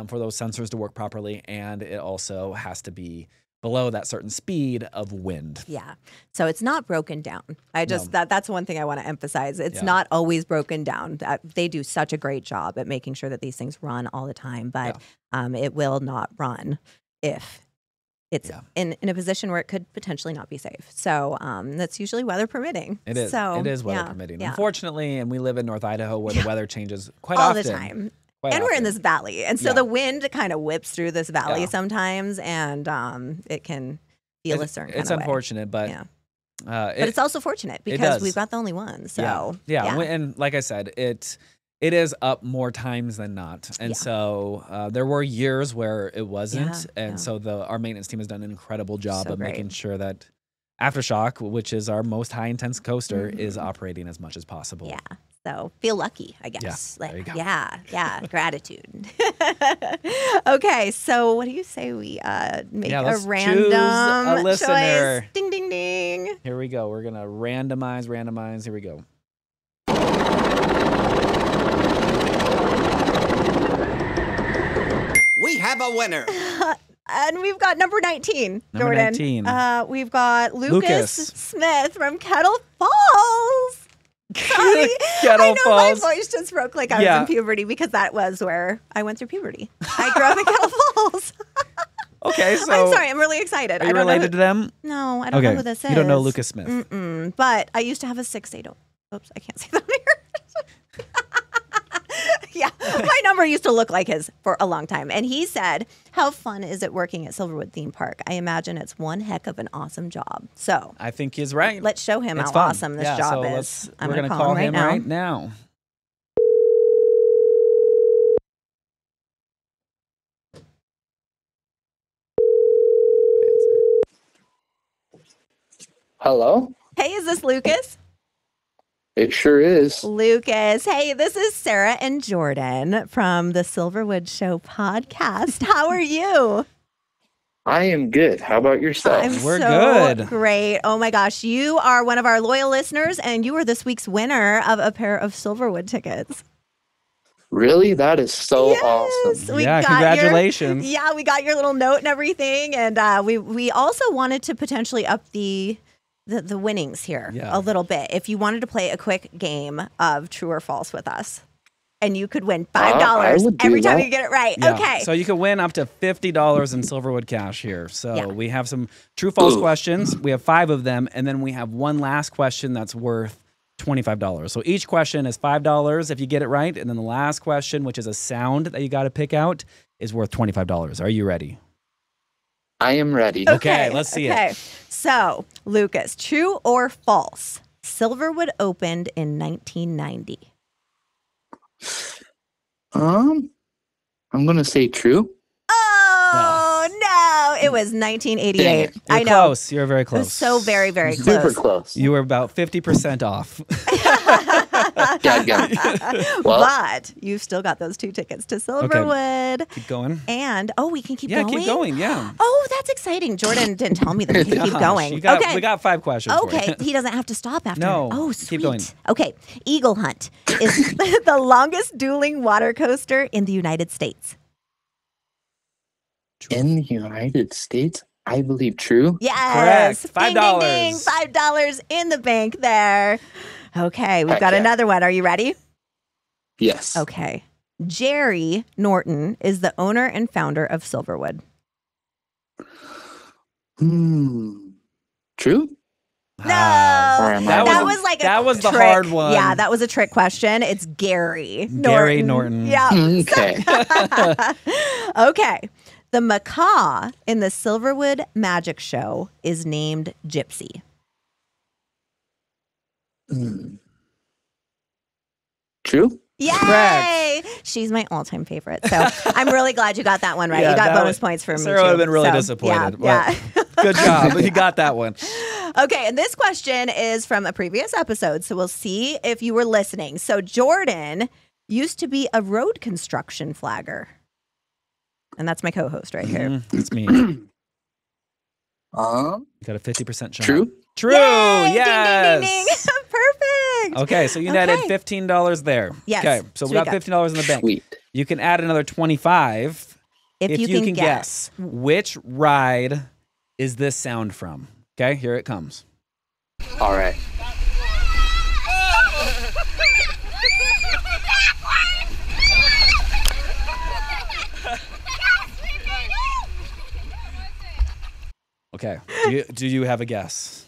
[SPEAKER 2] for those sensors to work properly, and it also has to be below that certain speed of wind.
[SPEAKER 1] Yeah. So it's not broken down. That's one thing I want to emphasize. It's not always broken down. They do such a great job at making sure that these things run all the time, but it will not run if it's in a position where it could potentially not be safe. So that's usually weather permitting.
[SPEAKER 2] It is.
[SPEAKER 1] So,
[SPEAKER 2] it is weather permitting. Unfortunately, and we live in North Idaho where the weather changes quite
[SPEAKER 1] all
[SPEAKER 2] often.
[SPEAKER 1] the time. We're in this valley, and so the wind kind of whips through this valley sometimes, and it can feel a certain kind of way.
[SPEAKER 2] It's unfortunate, but
[SPEAKER 1] but it's also fortunate because we've got the only one. So
[SPEAKER 2] and like I said, it is up more times than not, and so there were years where it wasn't, and so our maintenance team has done an incredible job of making sure that Aftershock, which is our most high intense coaster, is operating as much as possible.
[SPEAKER 1] Yeah. So feel lucky, I guess.
[SPEAKER 2] Yeah, there you go.
[SPEAKER 1] Yeah, gratitude. Okay, so what do you say we make a random
[SPEAKER 2] listener.
[SPEAKER 1] Choice? Ding, ding, ding.
[SPEAKER 2] Here we go. We're going to randomize. Here we go.
[SPEAKER 4] We have a winner.
[SPEAKER 1] And we've got number 19,
[SPEAKER 2] Jordan. 19.
[SPEAKER 1] We've got Lucas Smith from Kettle Falls. Sorry. I know my voice just broke like I was in puberty because that was where I went through puberty. I grew up in Kettle Falls.
[SPEAKER 2] Okay, so
[SPEAKER 1] I'm sorry. I'm really excited.
[SPEAKER 2] Are you related to them?
[SPEAKER 1] No, I don't know who this is.
[SPEAKER 2] You don't know Lucas Smith.
[SPEAKER 1] But I used to have a 6-8. Oops, I can't say that here. Yeah, my number used to look like his for a long time. And he said, how fun is it working at Silverwood Theme Park? I imagine it's one heck of an awesome job. So
[SPEAKER 2] I think he's right.
[SPEAKER 1] Let's show him how awesome this job is.
[SPEAKER 2] We're going to call him right now.
[SPEAKER 4] Hello?
[SPEAKER 1] Hey, is this Lucas?
[SPEAKER 4] It sure is.
[SPEAKER 1] Lucas. Hey, this is Sarah and Jordan from the Silverwood Show podcast. How are you?
[SPEAKER 4] I am good. How about yourself?
[SPEAKER 2] We're good.
[SPEAKER 1] Great. Oh my gosh. You are one of our loyal listeners, and you are this week's winner of a pair of Silverwood tickets.
[SPEAKER 4] Really? That is so awesome.
[SPEAKER 2] Congratulations.
[SPEAKER 1] We got your little note and everything. And we also wanted to potentially up the winnings here a little bit. If you wanted to play a quick game of true or false with us, and you could win $5 every time you get it right.
[SPEAKER 2] Yeah.
[SPEAKER 1] Okay.
[SPEAKER 2] So you can win up to $50 in Silverwood cash here. So we have some true false questions. We have 5 of them. And then we have one last question that's worth $25. So each question is $5 if you get it right. And then the last question, which is a sound that you got to pick out, is worth $25. Are you ready?
[SPEAKER 4] I am ready.
[SPEAKER 2] Okay, let's see it.
[SPEAKER 1] So, Lucas, true or false? Silverwood opened in 1990.
[SPEAKER 4] I'm going to say true.
[SPEAKER 1] Oh, no. It was 1988.
[SPEAKER 2] I know. Close. You're very close.
[SPEAKER 1] So very, very close.
[SPEAKER 4] Super close.
[SPEAKER 2] You were about 50% off.
[SPEAKER 1] But you've still got those 2 tickets to Silverwood.
[SPEAKER 2] Keep going.
[SPEAKER 1] And, we can keep
[SPEAKER 2] going?
[SPEAKER 1] Yeah,
[SPEAKER 2] keep going, yeah.
[SPEAKER 1] Oh, that's exciting. Jordan didn't tell me that we can keep going.
[SPEAKER 2] We got 5 questions for you.
[SPEAKER 1] He doesn't have to stop after.
[SPEAKER 2] No,
[SPEAKER 1] oh, sweet.
[SPEAKER 2] Keep going.
[SPEAKER 1] Okay, Eagle Hunt is the longest dueling water coaster in the United States.
[SPEAKER 4] In the United States? I believe true.
[SPEAKER 1] Yes.
[SPEAKER 2] Correct. $5.
[SPEAKER 1] Ding, ding, ding. $5 in the bank there. Okay, we've got another one. Are you ready?
[SPEAKER 4] Yes.
[SPEAKER 1] Okay. Jerry Norton is the owner and founder of Silverwood.
[SPEAKER 4] True?
[SPEAKER 1] No, that
[SPEAKER 2] was the hard one.
[SPEAKER 1] Yeah, that was a trick question. It's Gary Norton.
[SPEAKER 2] Gary Norton.
[SPEAKER 1] Yeah.
[SPEAKER 4] Okay.
[SPEAKER 1] Okay. The macaw in the Silverwood Magic Show is named Gypsy.
[SPEAKER 4] True?
[SPEAKER 1] Yay!
[SPEAKER 2] Correct.
[SPEAKER 1] She's my all-time favorite. So I'm really glad you got that one right. You got bonus points for me,
[SPEAKER 2] Sarah would have been really disappointed. Yeah. Good job. You got that one.
[SPEAKER 1] Okay, and this question is from a previous episode, so we'll see if you were listening. So Jordan used to be a road construction flagger. And that's my co-host right here.
[SPEAKER 2] That's me.
[SPEAKER 4] You
[SPEAKER 2] got a 50% chance.
[SPEAKER 4] True?
[SPEAKER 2] True.
[SPEAKER 1] Yay!
[SPEAKER 2] Yes.
[SPEAKER 1] Ding, ding, ding, ding. Perfect.
[SPEAKER 2] Okay, so you netted $15 there.
[SPEAKER 1] Yes.
[SPEAKER 2] Okay, so we got $15 in the bank.
[SPEAKER 4] Sweet.
[SPEAKER 2] You can add another $25
[SPEAKER 1] if you can guess
[SPEAKER 2] which ride is this sound from. Okay, here it comes.
[SPEAKER 4] All right.
[SPEAKER 2] Okay, do you have a guess?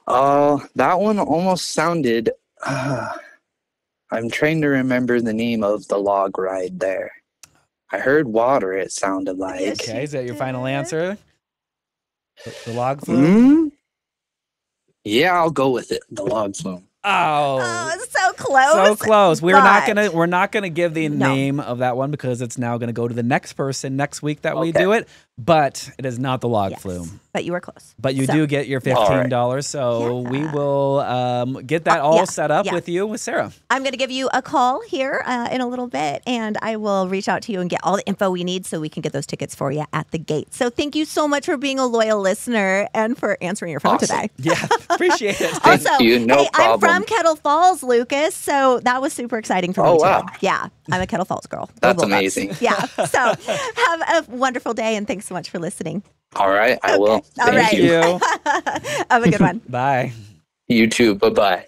[SPEAKER 4] That one almost sounded. I'm trying to remember the name of the log ride there. I heard water, it sounded like.
[SPEAKER 2] Okay, is that your final answer? The log flume?
[SPEAKER 4] Yeah, I'll go with it. The log flume.
[SPEAKER 1] Oh, it's so close.
[SPEAKER 2] So close. We're not gonna give the name of that one because it's now gonna go to the next person next week that we do it. But it is not the log flume.
[SPEAKER 1] But you were close.
[SPEAKER 2] But you do get your $15. So we will get that all set up with you with Sarah.
[SPEAKER 1] I'm going to give you a call here in a little bit, and I will reach out to you and get all the info we need so we can get those tickets for you at the gate. So thank you so much for being a loyal listener and for answering your phone today.
[SPEAKER 2] Yeah, appreciate it.
[SPEAKER 1] Also,
[SPEAKER 4] you, no problem.
[SPEAKER 1] I'm from Kettle Falls, Lucas, so that was super exciting for me too. Yeah, I'm a Kettle Falls girl.
[SPEAKER 4] That's amazing.
[SPEAKER 1] Yeah, so have a wonderful day, and thanks so much for listening.
[SPEAKER 4] All right, I will.
[SPEAKER 2] Thank you.
[SPEAKER 1] Have a good one.
[SPEAKER 2] Bye.
[SPEAKER 4] You too. Bye-bye.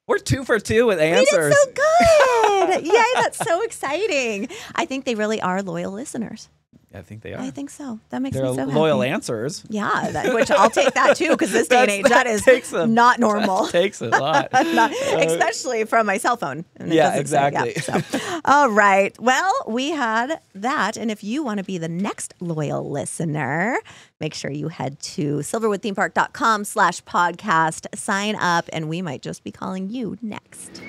[SPEAKER 2] We're 2 for 2 with answers.
[SPEAKER 1] We did so good. Yay, that's so exciting. I think they really are loyal listeners.
[SPEAKER 2] I think they are.
[SPEAKER 1] I think so. That makes
[SPEAKER 2] They're
[SPEAKER 1] me so happy.
[SPEAKER 2] loyal answers.
[SPEAKER 1] Yeah, which I'll take that too, because this day and age, that is not normal.
[SPEAKER 2] That takes a lot.
[SPEAKER 1] Especially from my cell phone.
[SPEAKER 2] Yeah, exactly.
[SPEAKER 1] So. All right. Well, we had that. And if you want to be the next loyal listener, make sure you head to silverwoodthemepark.com/podcast, sign up, and we might just be calling you next.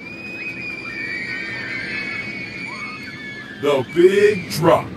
[SPEAKER 3] The Big Drop.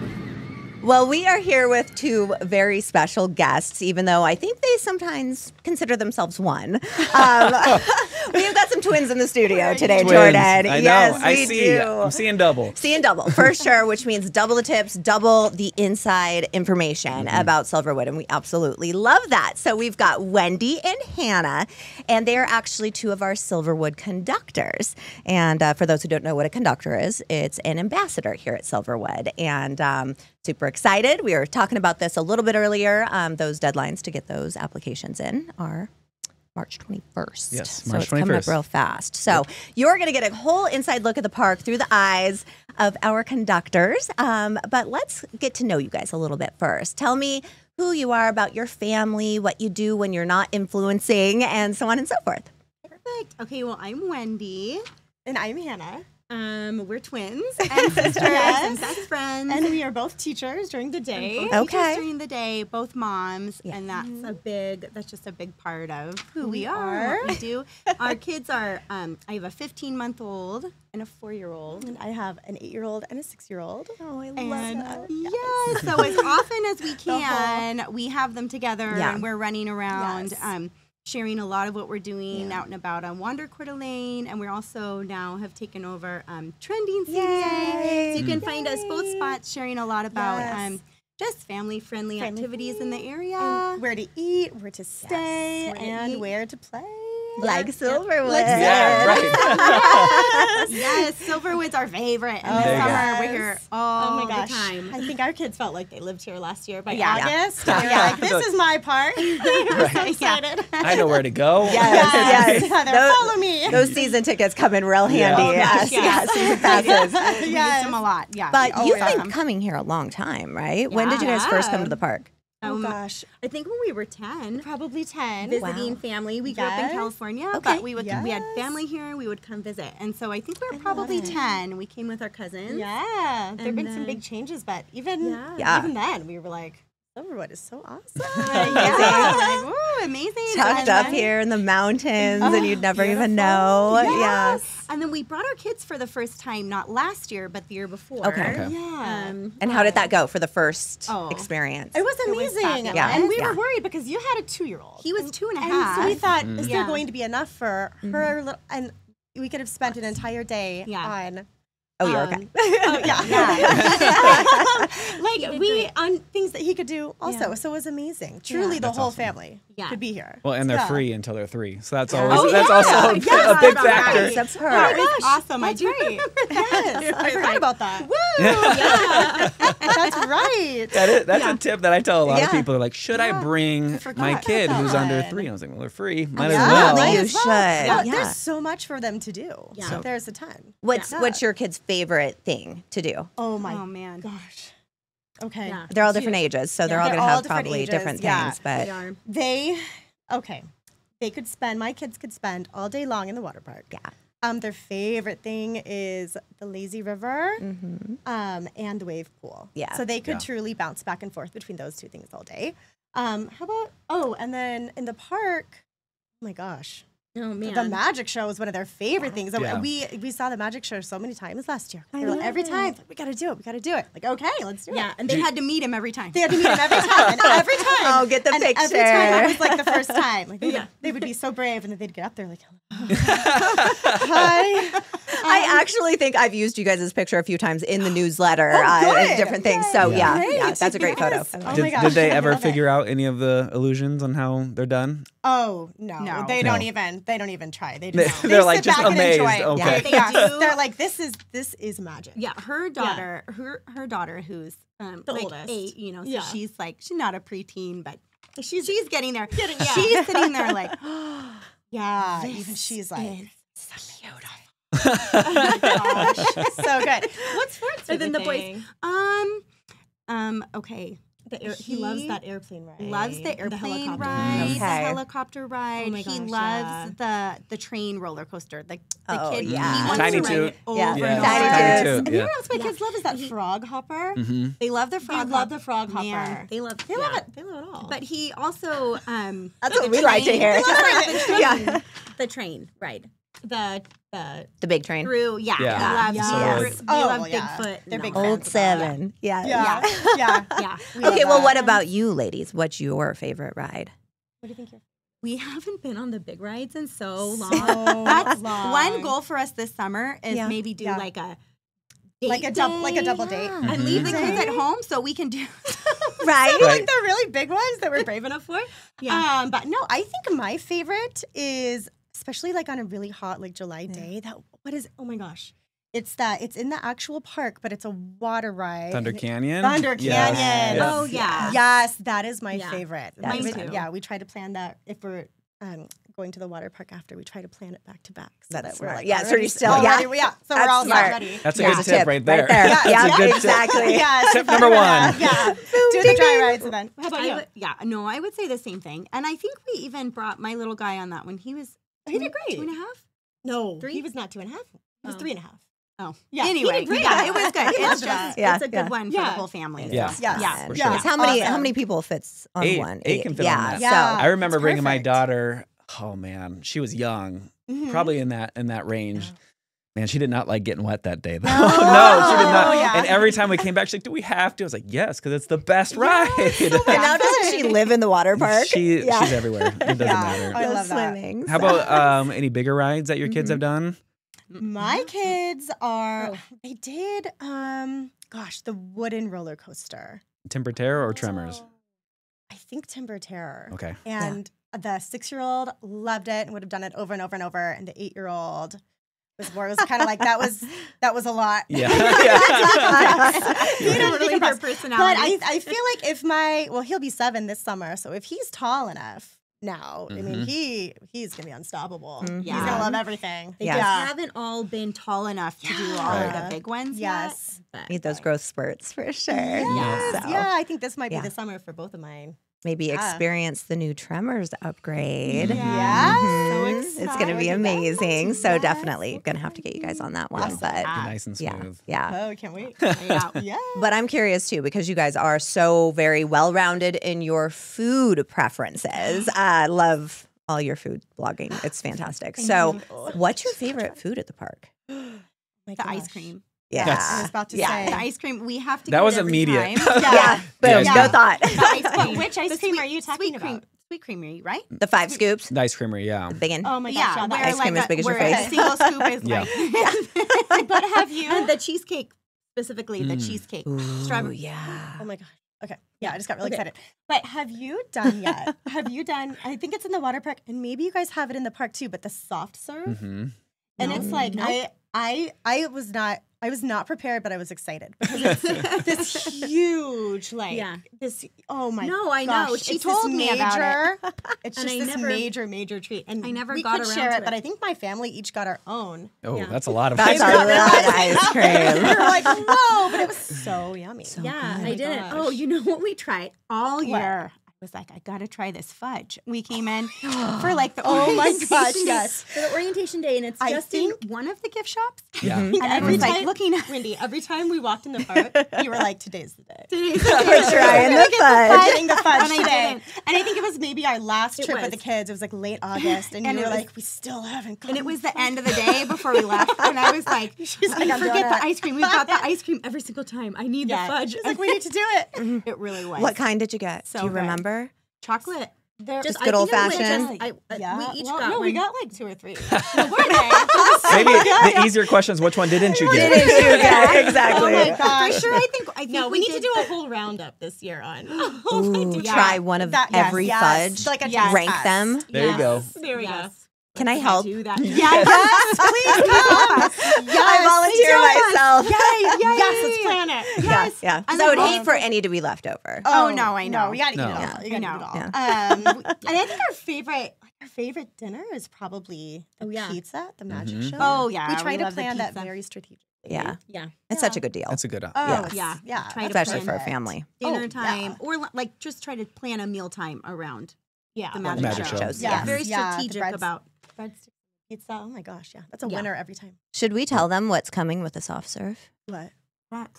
[SPEAKER 1] Well, we are here with two very special guests, even though I think they sometimes consider themselves one. We've got some twins in the studio today,
[SPEAKER 2] Twins.
[SPEAKER 1] Jordan.
[SPEAKER 2] I know.
[SPEAKER 1] Yes,
[SPEAKER 2] I
[SPEAKER 1] we
[SPEAKER 2] see.
[SPEAKER 1] do.
[SPEAKER 2] I'm seeing double.
[SPEAKER 1] Seeing double, for sure, which means double the tips, double the inside information about Silverwood, and we absolutely love that. So we've got Wendy and Hannah, and they are actually two of our Silverwood conductors. And for those who don't know what a conductor is, it's an ambassador here at Silverwood. And super excited. We were talking about this a little bit earlier. Those deadlines to get those applications in are March 21st.
[SPEAKER 2] Yes,
[SPEAKER 1] so
[SPEAKER 2] March
[SPEAKER 1] it's coming up
[SPEAKER 2] 21st.
[SPEAKER 1] real fast. So you're going to get a whole inside look at the park through the eyes of our conductors. But let's get to know you guys a little bit first. Tell me who you are, about your family, what you do when you're not influencing, and so on and so forth.
[SPEAKER 5] Perfect. Okay, well, I'm Wendy.
[SPEAKER 6] And I'm Hannah.
[SPEAKER 5] We're twins and sisters and best friends.
[SPEAKER 6] And we are both teachers during the day.
[SPEAKER 5] Both teachers during the day, both moms, and that's just a big part of who we are, what we do. Our kids are, I have a 15-month-old and a 4-year-old.
[SPEAKER 6] And I have an 8-year-old and a 6-year-old.
[SPEAKER 1] Oh, I love that.
[SPEAKER 5] Yes, so as often as we can, we have them together and we're running around.
[SPEAKER 6] Yes.
[SPEAKER 5] Sharing a lot of what we're doing out and about on Wander Coeur Lane, and we're also now have taken over Trending CDA. So you can find us both spots sharing a lot about just family-friendly activities in the area.
[SPEAKER 6] And where to eat, where to stay, where to play.
[SPEAKER 1] Like Silverwood.
[SPEAKER 2] Yeah, right.
[SPEAKER 5] Yes, Silverwood's our favorite. In the summer, we're here all the time.
[SPEAKER 6] I think our kids felt like they lived here last year by
[SPEAKER 1] Yeah.
[SPEAKER 6] August. They were like, this is my park. They were so excited.
[SPEAKER 2] I know where to go.
[SPEAKER 1] Yes.
[SPEAKER 6] Follow me.
[SPEAKER 1] Those season tickets come in real handy.
[SPEAKER 5] Oh, gosh,
[SPEAKER 1] Yes, season passes.
[SPEAKER 5] We use them a lot. Yeah.
[SPEAKER 1] But you've been coming here a long time, right? When did you guys first come to the park?
[SPEAKER 6] Oh, gosh.
[SPEAKER 5] I think when we were 10.
[SPEAKER 6] Probably 10.
[SPEAKER 5] Visiting family. We grew up in California, but we had family here and we would come visit. And so I think we were probably 10. We came with our cousins.
[SPEAKER 6] Yeah. There have been some big changes, but even then, we were like, Silverwood is so awesome.
[SPEAKER 5] Like, ooh, amazing.
[SPEAKER 1] Tucked up here in the mountains, and you'd never even know. Yes.
[SPEAKER 5] And then we brought our kids for the first time, not last year, but the year before.
[SPEAKER 1] Okay.
[SPEAKER 6] Yeah.
[SPEAKER 1] And how did that go for the first experience?
[SPEAKER 6] It was amazing. And we were worried because you had a 2-year-old.
[SPEAKER 5] He was 2 and a
[SPEAKER 6] And
[SPEAKER 5] half.
[SPEAKER 6] so we thought, is there going to be enough for her? And we could have spent an entire day on...
[SPEAKER 1] Oh, you're okay.
[SPEAKER 6] On things that he could do also. So it was amazing. Truly, the whole family could be here.
[SPEAKER 2] Well, and they're free until they're 3, so that's always also a big factor.
[SPEAKER 1] That's her.
[SPEAKER 5] Oh my gosh. Awesome.
[SPEAKER 6] That's right. Yes, I forgot about that.
[SPEAKER 5] Woo! Yeah.
[SPEAKER 6] That's right.
[SPEAKER 2] That's a tip that I tell a lot of people. They're like, should I bring my kid who's under 3? I was like, well, they're free. Might as well.
[SPEAKER 1] You should.
[SPEAKER 6] There's so much for them to do.
[SPEAKER 5] Yeah.
[SPEAKER 6] So there's a ton.
[SPEAKER 1] What's your kid's favorite thing to do?
[SPEAKER 6] Oh my
[SPEAKER 5] man.
[SPEAKER 6] Gosh. Okay.
[SPEAKER 5] Yeah.
[SPEAKER 1] They're all different ages, so they're all going to have probably different things. But
[SPEAKER 6] they could spend, my kids could spend all day long in the water park.
[SPEAKER 1] Yeah.
[SPEAKER 6] Their favorite thing is the lazy river and the wave pool.
[SPEAKER 1] Yeah.
[SPEAKER 6] So they could truly bounce back and forth between those two things all day. How about, and then in the park, oh my gosh.
[SPEAKER 5] Oh, man.
[SPEAKER 6] The magic show is one of their favorite things.
[SPEAKER 2] Yeah.
[SPEAKER 6] We saw the magic show so many times last year. Every time, we got to do it. We got to do it. Like, okay, let's do it.
[SPEAKER 5] Yeah, and they had to meet him every time.
[SPEAKER 6] They had to meet him every time. And every time.
[SPEAKER 1] Oh, get the picture.
[SPEAKER 6] Every time it was like the first time. Like they would be so brave, and then they'd get up there like, hi.
[SPEAKER 1] I actually think I've used you guys' picture a few times in the newsletter, different things. So that's a great photo.
[SPEAKER 6] Oh my gosh.
[SPEAKER 2] Did they ever figure out any of the illusions on how they're done?
[SPEAKER 6] Oh no. They don't even try.
[SPEAKER 2] They're like just amazed. Okay.
[SPEAKER 6] They're like, this is magic.
[SPEAKER 5] Yeah, her daughter, her daughter, who's
[SPEAKER 6] the
[SPEAKER 5] like
[SPEAKER 6] oldest.
[SPEAKER 5] 8, so she's not a preteen, but she's getting there. She's sitting there like,
[SPEAKER 6] even she's like,
[SPEAKER 5] so beautiful.
[SPEAKER 6] oh my gosh, so good.
[SPEAKER 5] What sports are
[SPEAKER 6] then the boys?
[SPEAKER 5] Okay.
[SPEAKER 6] He loves that airplane ride.
[SPEAKER 5] Loves the airplane
[SPEAKER 6] helicopter
[SPEAKER 5] ride, the helicopter ride.
[SPEAKER 6] Oh my gosh,
[SPEAKER 5] he loves the train roller coaster. The kid, he
[SPEAKER 1] yeah.
[SPEAKER 5] wants
[SPEAKER 2] Tiny
[SPEAKER 5] to ride
[SPEAKER 2] Toot.
[SPEAKER 5] it over
[SPEAKER 2] Yeah.
[SPEAKER 5] and
[SPEAKER 2] Tiny
[SPEAKER 5] over.
[SPEAKER 2] Toot.
[SPEAKER 6] And you know what else my kids love is that frog hopper.
[SPEAKER 5] They love the frog.
[SPEAKER 6] Love the frog hopper.
[SPEAKER 5] Man, they love it.
[SPEAKER 6] They love it all.
[SPEAKER 5] But he also
[SPEAKER 1] That's what we like to hear.
[SPEAKER 5] Yeah, the train ride.
[SPEAKER 1] The big train.
[SPEAKER 5] Through,
[SPEAKER 2] Yeah.
[SPEAKER 5] We love Bigfoot.
[SPEAKER 6] They're big
[SPEAKER 1] Old
[SPEAKER 6] fans of that.
[SPEAKER 1] 7. Yeah.
[SPEAKER 5] Yeah.
[SPEAKER 1] Okay, well, what about you, ladies? What's your favorite ride?
[SPEAKER 6] What do you think you're?
[SPEAKER 5] We haven't been on the big rides in so long. That's one goal for us this summer is maybe do like a date
[SPEAKER 6] double date
[SPEAKER 5] and leave the kids at home so we can do
[SPEAKER 1] right.
[SPEAKER 6] Like the really big ones that we're brave enough for.
[SPEAKER 5] Yeah.
[SPEAKER 6] But no, I think my favorite is especially like on a really hot like July day. Oh my gosh. It's in the actual park, but it's a water ride.
[SPEAKER 2] Thunder Canyon.
[SPEAKER 6] Thunder Canyon.
[SPEAKER 2] Yes.
[SPEAKER 5] Oh yeah.
[SPEAKER 6] Yes, that is my favorite.
[SPEAKER 5] Mine too.
[SPEAKER 6] Yeah, we try to plan that if we're going to the water park after. We try to plan it back to back. So
[SPEAKER 1] That's
[SPEAKER 6] we're
[SPEAKER 1] smart.
[SPEAKER 6] like,
[SPEAKER 1] Yeah, so
[SPEAKER 6] already-
[SPEAKER 1] you're still
[SPEAKER 6] already-
[SPEAKER 1] yeah.
[SPEAKER 6] yeah. So
[SPEAKER 1] That's
[SPEAKER 6] we're all
[SPEAKER 1] smart.
[SPEAKER 6] ready.
[SPEAKER 2] That's a good tip right there.
[SPEAKER 1] Yeah,
[SPEAKER 2] That's a good tip.
[SPEAKER 1] exactly.
[SPEAKER 6] Yes.
[SPEAKER 2] Tip number 1.
[SPEAKER 6] Yeah. Do the dry rides then. How about you?
[SPEAKER 5] I would say the same thing. And I think we even brought my little guy on that one. He was
[SPEAKER 6] He did great.
[SPEAKER 5] 2.5.
[SPEAKER 6] No,
[SPEAKER 5] 3?
[SPEAKER 6] he was not 2.5. He was 3.5.
[SPEAKER 5] Oh,
[SPEAKER 6] Yeah.
[SPEAKER 5] Anyway,
[SPEAKER 6] He did great.
[SPEAKER 5] yeah, it was good. It's just
[SPEAKER 1] Yeah,
[SPEAKER 5] it's a good one for the whole family.
[SPEAKER 2] Yeah.
[SPEAKER 5] So,
[SPEAKER 6] Yes.
[SPEAKER 2] For
[SPEAKER 6] Yeah.
[SPEAKER 2] sure.
[SPEAKER 1] How many people fits on
[SPEAKER 2] 8.
[SPEAKER 1] one?
[SPEAKER 2] 8 can fit on that.
[SPEAKER 1] So
[SPEAKER 2] I remember
[SPEAKER 6] It's
[SPEAKER 2] bringing my
[SPEAKER 6] perfect.
[SPEAKER 2] daughter. Oh man, she was young, probably in that range. Man, she did not like getting wet that day. Though. No, she did not.
[SPEAKER 6] Yeah.
[SPEAKER 2] And every time we came back, she's like, "Do we have to?" I was like, "Yes," because it's the best ride.
[SPEAKER 1] And now doesn't she live in the water park?
[SPEAKER 2] She's everywhere. It doesn't matter.
[SPEAKER 6] I love that.
[SPEAKER 1] Swimming.
[SPEAKER 2] How about any bigger rides that your kids have done?
[SPEAKER 6] My kids are. They did. The wooden roller coaster.
[SPEAKER 2] Timber Terror or Tremors?
[SPEAKER 6] I think Timber Terror.
[SPEAKER 2] Okay.
[SPEAKER 6] And the 6-year-old loved it and would have done it over and over and over. And the 8-year-old was kind of like that was a lot.
[SPEAKER 2] Yeah.
[SPEAKER 5] Totally her personality.
[SPEAKER 6] But I feel like he'll be 7 this summer. So if he's tall enough now, I mean, he's gonna be unstoppable. He's gonna love everything.
[SPEAKER 5] They just haven't all been tall enough to do all of the big ones
[SPEAKER 6] Yes.
[SPEAKER 5] yet.
[SPEAKER 1] Need those growth spurts for sure.
[SPEAKER 6] Yes.
[SPEAKER 1] So
[SPEAKER 6] Yeah, I think this might be the summer for both of mine.
[SPEAKER 1] maybe experience the new Tremors upgrade.
[SPEAKER 6] Yeah.
[SPEAKER 1] Mhm.
[SPEAKER 6] So
[SPEAKER 1] It's going to be
[SPEAKER 6] excited.
[SPEAKER 1] amazing. So
[SPEAKER 6] Yes.
[SPEAKER 1] definitely going to have to get you guys on that one. But
[SPEAKER 2] Nice and smooth.
[SPEAKER 1] yeah.
[SPEAKER 6] Oh, can't wait.
[SPEAKER 5] Yeah.
[SPEAKER 1] But I'm curious too, because you guys are so very well rounded in your food preferences. I love all your food blogging. It's fantastic. So, what's your favorite food at the park?
[SPEAKER 6] My
[SPEAKER 5] The ice
[SPEAKER 6] gosh.
[SPEAKER 5] cream.
[SPEAKER 1] Yeah.
[SPEAKER 2] Yes.
[SPEAKER 6] I was about to
[SPEAKER 5] The
[SPEAKER 6] say.
[SPEAKER 5] ice cream. We have to.
[SPEAKER 2] That
[SPEAKER 5] get
[SPEAKER 2] was
[SPEAKER 5] it every
[SPEAKER 2] immediate.
[SPEAKER 5] time.
[SPEAKER 1] Yeah. Boom.
[SPEAKER 2] Yeah.
[SPEAKER 1] No thought.
[SPEAKER 5] The ice cream.
[SPEAKER 6] Which ice
[SPEAKER 5] The
[SPEAKER 6] cream are you talking
[SPEAKER 5] sweet cream,
[SPEAKER 6] about?
[SPEAKER 5] Sweet creamery, right?
[SPEAKER 1] The 5 scoops.
[SPEAKER 2] The ice creamery, yeah.
[SPEAKER 1] Big one.
[SPEAKER 6] Oh my gosh.
[SPEAKER 5] Yeah,
[SPEAKER 6] Yeah,
[SPEAKER 5] where
[SPEAKER 1] ice cream
[SPEAKER 5] like
[SPEAKER 1] as big as your
[SPEAKER 5] where a
[SPEAKER 1] face.
[SPEAKER 5] single scoop is
[SPEAKER 2] Yeah.
[SPEAKER 5] like.
[SPEAKER 6] But have you?
[SPEAKER 5] And the cheesecake, specifically the cheesecake, strawberry.
[SPEAKER 1] Yeah.
[SPEAKER 6] Oh my gosh. Okay. Yeah, I just got really excited. But have you done yet? I think it's in the water park, and maybe you guys have it in the park too, but the soft serve.
[SPEAKER 2] Mm-hmm.
[SPEAKER 6] And it's like I was not prepared, but I was excited because it's this huge, oh my
[SPEAKER 5] No, I
[SPEAKER 6] gosh,
[SPEAKER 5] know. She
[SPEAKER 6] it's
[SPEAKER 5] told
[SPEAKER 6] this
[SPEAKER 5] me about it.
[SPEAKER 6] It's
[SPEAKER 5] And
[SPEAKER 6] just
[SPEAKER 5] I
[SPEAKER 6] this
[SPEAKER 5] never-
[SPEAKER 6] major treat. And
[SPEAKER 5] I never
[SPEAKER 6] we
[SPEAKER 5] got
[SPEAKER 6] could
[SPEAKER 5] around
[SPEAKER 6] share
[SPEAKER 5] to
[SPEAKER 6] it, but
[SPEAKER 5] it.
[SPEAKER 6] I think my family each got our own.
[SPEAKER 2] Oh,
[SPEAKER 5] Yeah.
[SPEAKER 2] that's a lot of
[SPEAKER 1] That's a
[SPEAKER 2] ice
[SPEAKER 1] lot
[SPEAKER 2] cream.
[SPEAKER 1] of ice
[SPEAKER 6] We
[SPEAKER 1] cream.
[SPEAKER 6] were like, whoa, but it was so yummy.
[SPEAKER 5] Yeah,
[SPEAKER 6] good.
[SPEAKER 5] I
[SPEAKER 6] Oh
[SPEAKER 5] didn't.
[SPEAKER 6] my
[SPEAKER 5] Oh,
[SPEAKER 6] gosh.
[SPEAKER 5] you know what we tried all
[SPEAKER 6] What?
[SPEAKER 5] year? I was like, I gotta try this fudge. We came in for like the
[SPEAKER 6] Oh my
[SPEAKER 5] orientation
[SPEAKER 6] gosh,
[SPEAKER 5] day-
[SPEAKER 6] yes.
[SPEAKER 5] for the orientation day, and it's
[SPEAKER 6] I
[SPEAKER 5] just in
[SPEAKER 6] think-
[SPEAKER 5] one of the gift shops.
[SPEAKER 2] Yeah.
[SPEAKER 5] And I
[SPEAKER 6] Every
[SPEAKER 5] was like
[SPEAKER 6] time-
[SPEAKER 5] looking at
[SPEAKER 6] Wendy, every time we walked in the park, you were like, today's the day.
[SPEAKER 1] We're trying the fudge.
[SPEAKER 6] Getting the fudge
[SPEAKER 5] And I
[SPEAKER 6] today.
[SPEAKER 5] didn't.
[SPEAKER 6] And I think it was maybe our last
[SPEAKER 5] It
[SPEAKER 6] trip with
[SPEAKER 5] was.
[SPEAKER 6] the kids. It was like late August, and
[SPEAKER 5] And
[SPEAKER 6] you
[SPEAKER 5] it
[SPEAKER 6] were
[SPEAKER 5] was-
[SPEAKER 6] like, we still haven't gotten
[SPEAKER 5] and it was the
[SPEAKER 6] fudge.
[SPEAKER 5] end of the day before we left, and I was like,
[SPEAKER 6] She's like, I'm
[SPEAKER 5] forget
[SPEAKER 6] doing
[SPEAKER 5] the
[SPEAKER 6] it.
[SPEAKER 5] ice cream. We've got the ice cream every single time. I need
[SPEAKER 6] Yeah.
[SPEAKER 5] the fudge.
[SPEAKER 6] She's like, we need to do it.
[SPEAKER 5] It really was.
[SPEAKER 1] What kind did you get?
[SPEAKER 5] So
[SPEAKER 1] Do you
[SPEAKER 5] good.
[SPEAKER 1] remember?
[SPEAKER 5] chocolate?
[SPEAKER 1] Just
[SPEAKER 5] I
[SPEAKER 1] good
[SPEAKER 5] think
[SPEAKER 1] old
[SPEAKER 5] it was
[SPEAKER 1] fashioned?
[SPEAKER 5] we each
[SPEAKER 6] well,
[SPEAKER 5] got
[SPEAKER 6] no,
[SPEAKER 5] one.
[SPEAKER 6] we got like 2 or 3.
[SPEAKER 2] Maybe the easier question is which one didn't you get?
[SPEAKER 1] Yeah, exactly.
[SPEAKER 6] Oh my gosh.
[SPEAKER 5] For sure, I think
[SPEAKER 6] No, we need to
[SPEAKER 5] did
[SPEAKER 6] do
[SPEAKER 5] the-
[SPEAKER 6] a whole roundup this year on.
[SPEAKER 1] Ooh, try one of
[SPEAKER 6] That-
[SPEAKER 1] every
[SPEAKER 6] yes,
[SPEAKER 1] fudge.
[SPEAKER 6] like a
[SPEAKER 5] Yes.
[SPEAKER 1] Rank
[SPEAKER 6] test.
[SPEAKER 1] them.
[SPEAKER 2] There you go.
[SPEAKER 6] There we go.
[SPEAKER 5] Yes.
[SPEAKER 1] Can I help?
[SPEAKER 5] Do that.
[SPEAKER 6] Yes, please come.
[SPEAKER 1] I volunteer myself.
[SPEAKER 6] Yes, let's plan it.
[SPEAKER 1] Yes. Yeah.
[SPEAKER 5] And
[SPEAKER 1] So I would
[SPEAKER 5] then-
[SPEAKER 1] hate for any to be left over.
[SPEAKER 5] Oh, no, I know.
[SPEAKER 6] No, we gotta
[SPEAKER 2] No.
[SPEAKER 6] eat it all. You gotta
[SPEAKER 5] I
[SPEAKER 6] eat it all.
[SPEAKER 1] Yeah.
[SPEAKER 6] And I think our favorite dinner is probably the pizza at the magic show.
[SPEAKER 5] Oh, yeah,
[SPEAKER 6] We try
[SPEAKER 5] we
[SPEAKER 6] to
[SPEAKER 5] love the
[SPEAKER 6] plan that
[SPEAKER 5] pizza.
[SPEAKER 6] very strategically.
[SPEAKER 1] Yeah.
[SPEAKER 5] Yeah.
[SPEAKER 1] It's such a good deal.
[SPEAKER 2] That's a good.
[SPEAKER 5] Yeah. Try
[SPEAKER 1] Especially
[SPEAKER 5] to
[SPEAKER 1] for a
[SPEAKER 5] plan
[SPEAKER 1] family.
[SPEAKER 5] dinner time, or like just try to plan a meal time around the magic shows.
[SPEAKER 1] Yeah.
[SPEAKER 5] Very strategic about
[SPEAKER 6] breadsticks, pizza. Oh my gosh, that's a winner every time.
[SPEAKER 1] Should we tell them what's coming with the soft serve?
[SPEAKER 6] What?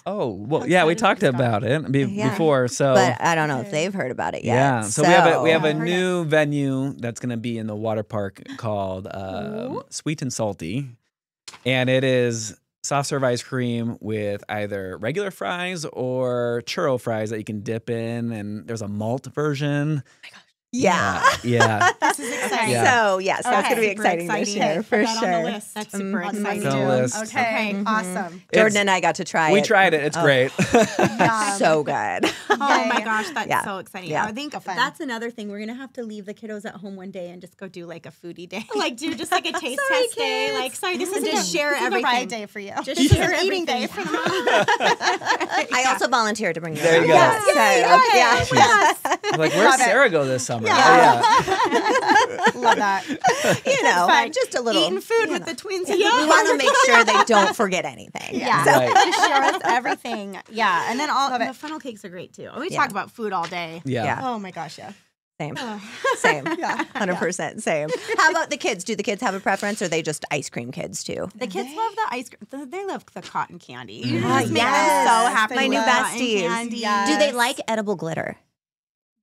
[SPEAKER 2] Oh, well, yeah, we talked about it before. So,
[SPEAKER 1] but I don't know if they've heard about it yet.
[SPEAKER 2] Yeah, so we have a new venue that's going to be in the water park called Sweet and Salty, and it is soft serve ice cream with either regular fries or churro fries that you can dip in, and there's a malt version. Oh my gosh.
[SPEAKER 1] Yeah.
[SPEAKER 6] This is exciting.
[SPEAKER 1] So, yes, that's going to be exciting this year for sure.
[SPEAKER 5] On the list. That's super exciting.
[SPEAKER 6] Okay, awesome.
[SPEAKER 1] Jordan and I got to try it.
[SPEAKER 2] We tried it. It's great.
[SPEAKER 1] So good.
[SPEAKER 5] Oh my gosh, that's so exciting.
[SPEAKER 1] Yeah.
[SPEAKER 5] I think that's another thing. We're going to have to leave the kiddos at home one day and just go do like a foodie day. Like do just like a taste test day. Like, sorry, this is just share everything.
[SPEAKER 6] This is a ride day for you.
[SPEAKER 5] Just share an eating day for them.
[SPEAKER 1] I also volunteered to bring you.
[SPEAKER 2] There you go.
[SPEAKER 1] Yes.
[SPEAKER 2] Like, where's Sarah go this summer?
[SPEAKER 6] Yeah. Love that.
[SPEAKER 1] Like just a little
[SPEAKER 5] eating food with the twins.
[SPEAKER 1] We want to make sure they don't forget anything.
[SPEAKER 6] Yeah.
[SPEAKER 2] Right.
[SPEAKER 6] Just share us everything. Yeah. And then all
[SPEAKER 5] the funnel cakes are great too. We talk about food all day.
[SPEAKER 2] Yeah.
[SPEAKER 6] Oh my gosh, yeah.
[SPEAKER 1] Same. 100% same. How about the kids? Do the kids have a preference, or are they just ice cream kids too?
[SPEAKER 5] The kids love the ice cream. They love the cotton candy. You
[SPEAKER 1] Oh,
[SPEAKER 5] just make them so happy.
[SPEAKER 1] My new
[SPEAKER 5] with cotton
[SPEAKER 1] besties.
[SPEAKER 5] candy.
[SPEAKER 6] Yes.
[SPEAKER 1] Do they like edible glitter?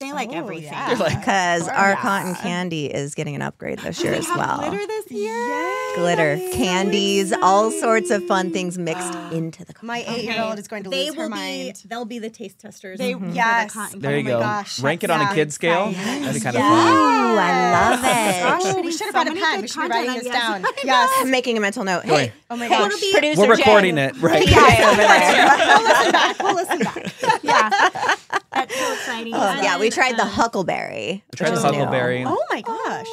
[SPEAKER 5] They like everything.
[SPEAKER 6] Yeah.
[SPEAKER 1] Because our cotton candy is getting an upgrade this year as well.
[SPEAKER 5] Glitter this year?
[SPEAKER 6] Yes.
[SPEAKER 1] Glitter, candies, all sorts of fun things mixed into the cotton.
[SPEAKER 6] My 8-year-old is going to lose her mind.
[SPEAKER 5] They'll be the taste testers.
[SPEAKER 6] They,
[SPEAKER 5] for the
[SPEAKER 6] yes.
[SPEAKER 5] cotton
[SPEAKER 2] There you
[SPEAKER 5] candy.
[SPEAKER 2] go.
[SPEAKER 6] gosh,
[SPEAKER 2] Rank it on a
[SPEAKER 6] that's
[SPEAKER 2] kid scale.
[SPEAKER 6] exciting.
[SPEAKER 2] That'd be kind of
[SPEAKER 1] Ooh,
[SPEAKER 2] fun.
[SPEAKER 1] I love it.
[SPEAKER 6] Oh, we should have brought a pen. We should be writing this down.
[SPEAKER 1] Yes. I'm making a mental note. Hey,
[SPEAKER 6] Oh my gosh.
[SPEAKER 1] producer
[SPEAKER 2] We're recording
[SPEAKER 1] Jay.
[SPEAKER 2] it. Right.
[SPEAKER 1] PA over there.
[SPEAKER 6] We'll listen back.
[SPEAKER 5] Yeah. That's so exciting.
[SPEAKER 1] Yeah, we tried the huckleberry.
[SPEAKER 2] We tried the
[SPEAKER 1] which is new.
[SPEAKER 2] huckleberry.
[SPEAKER 6] Oh my gosh.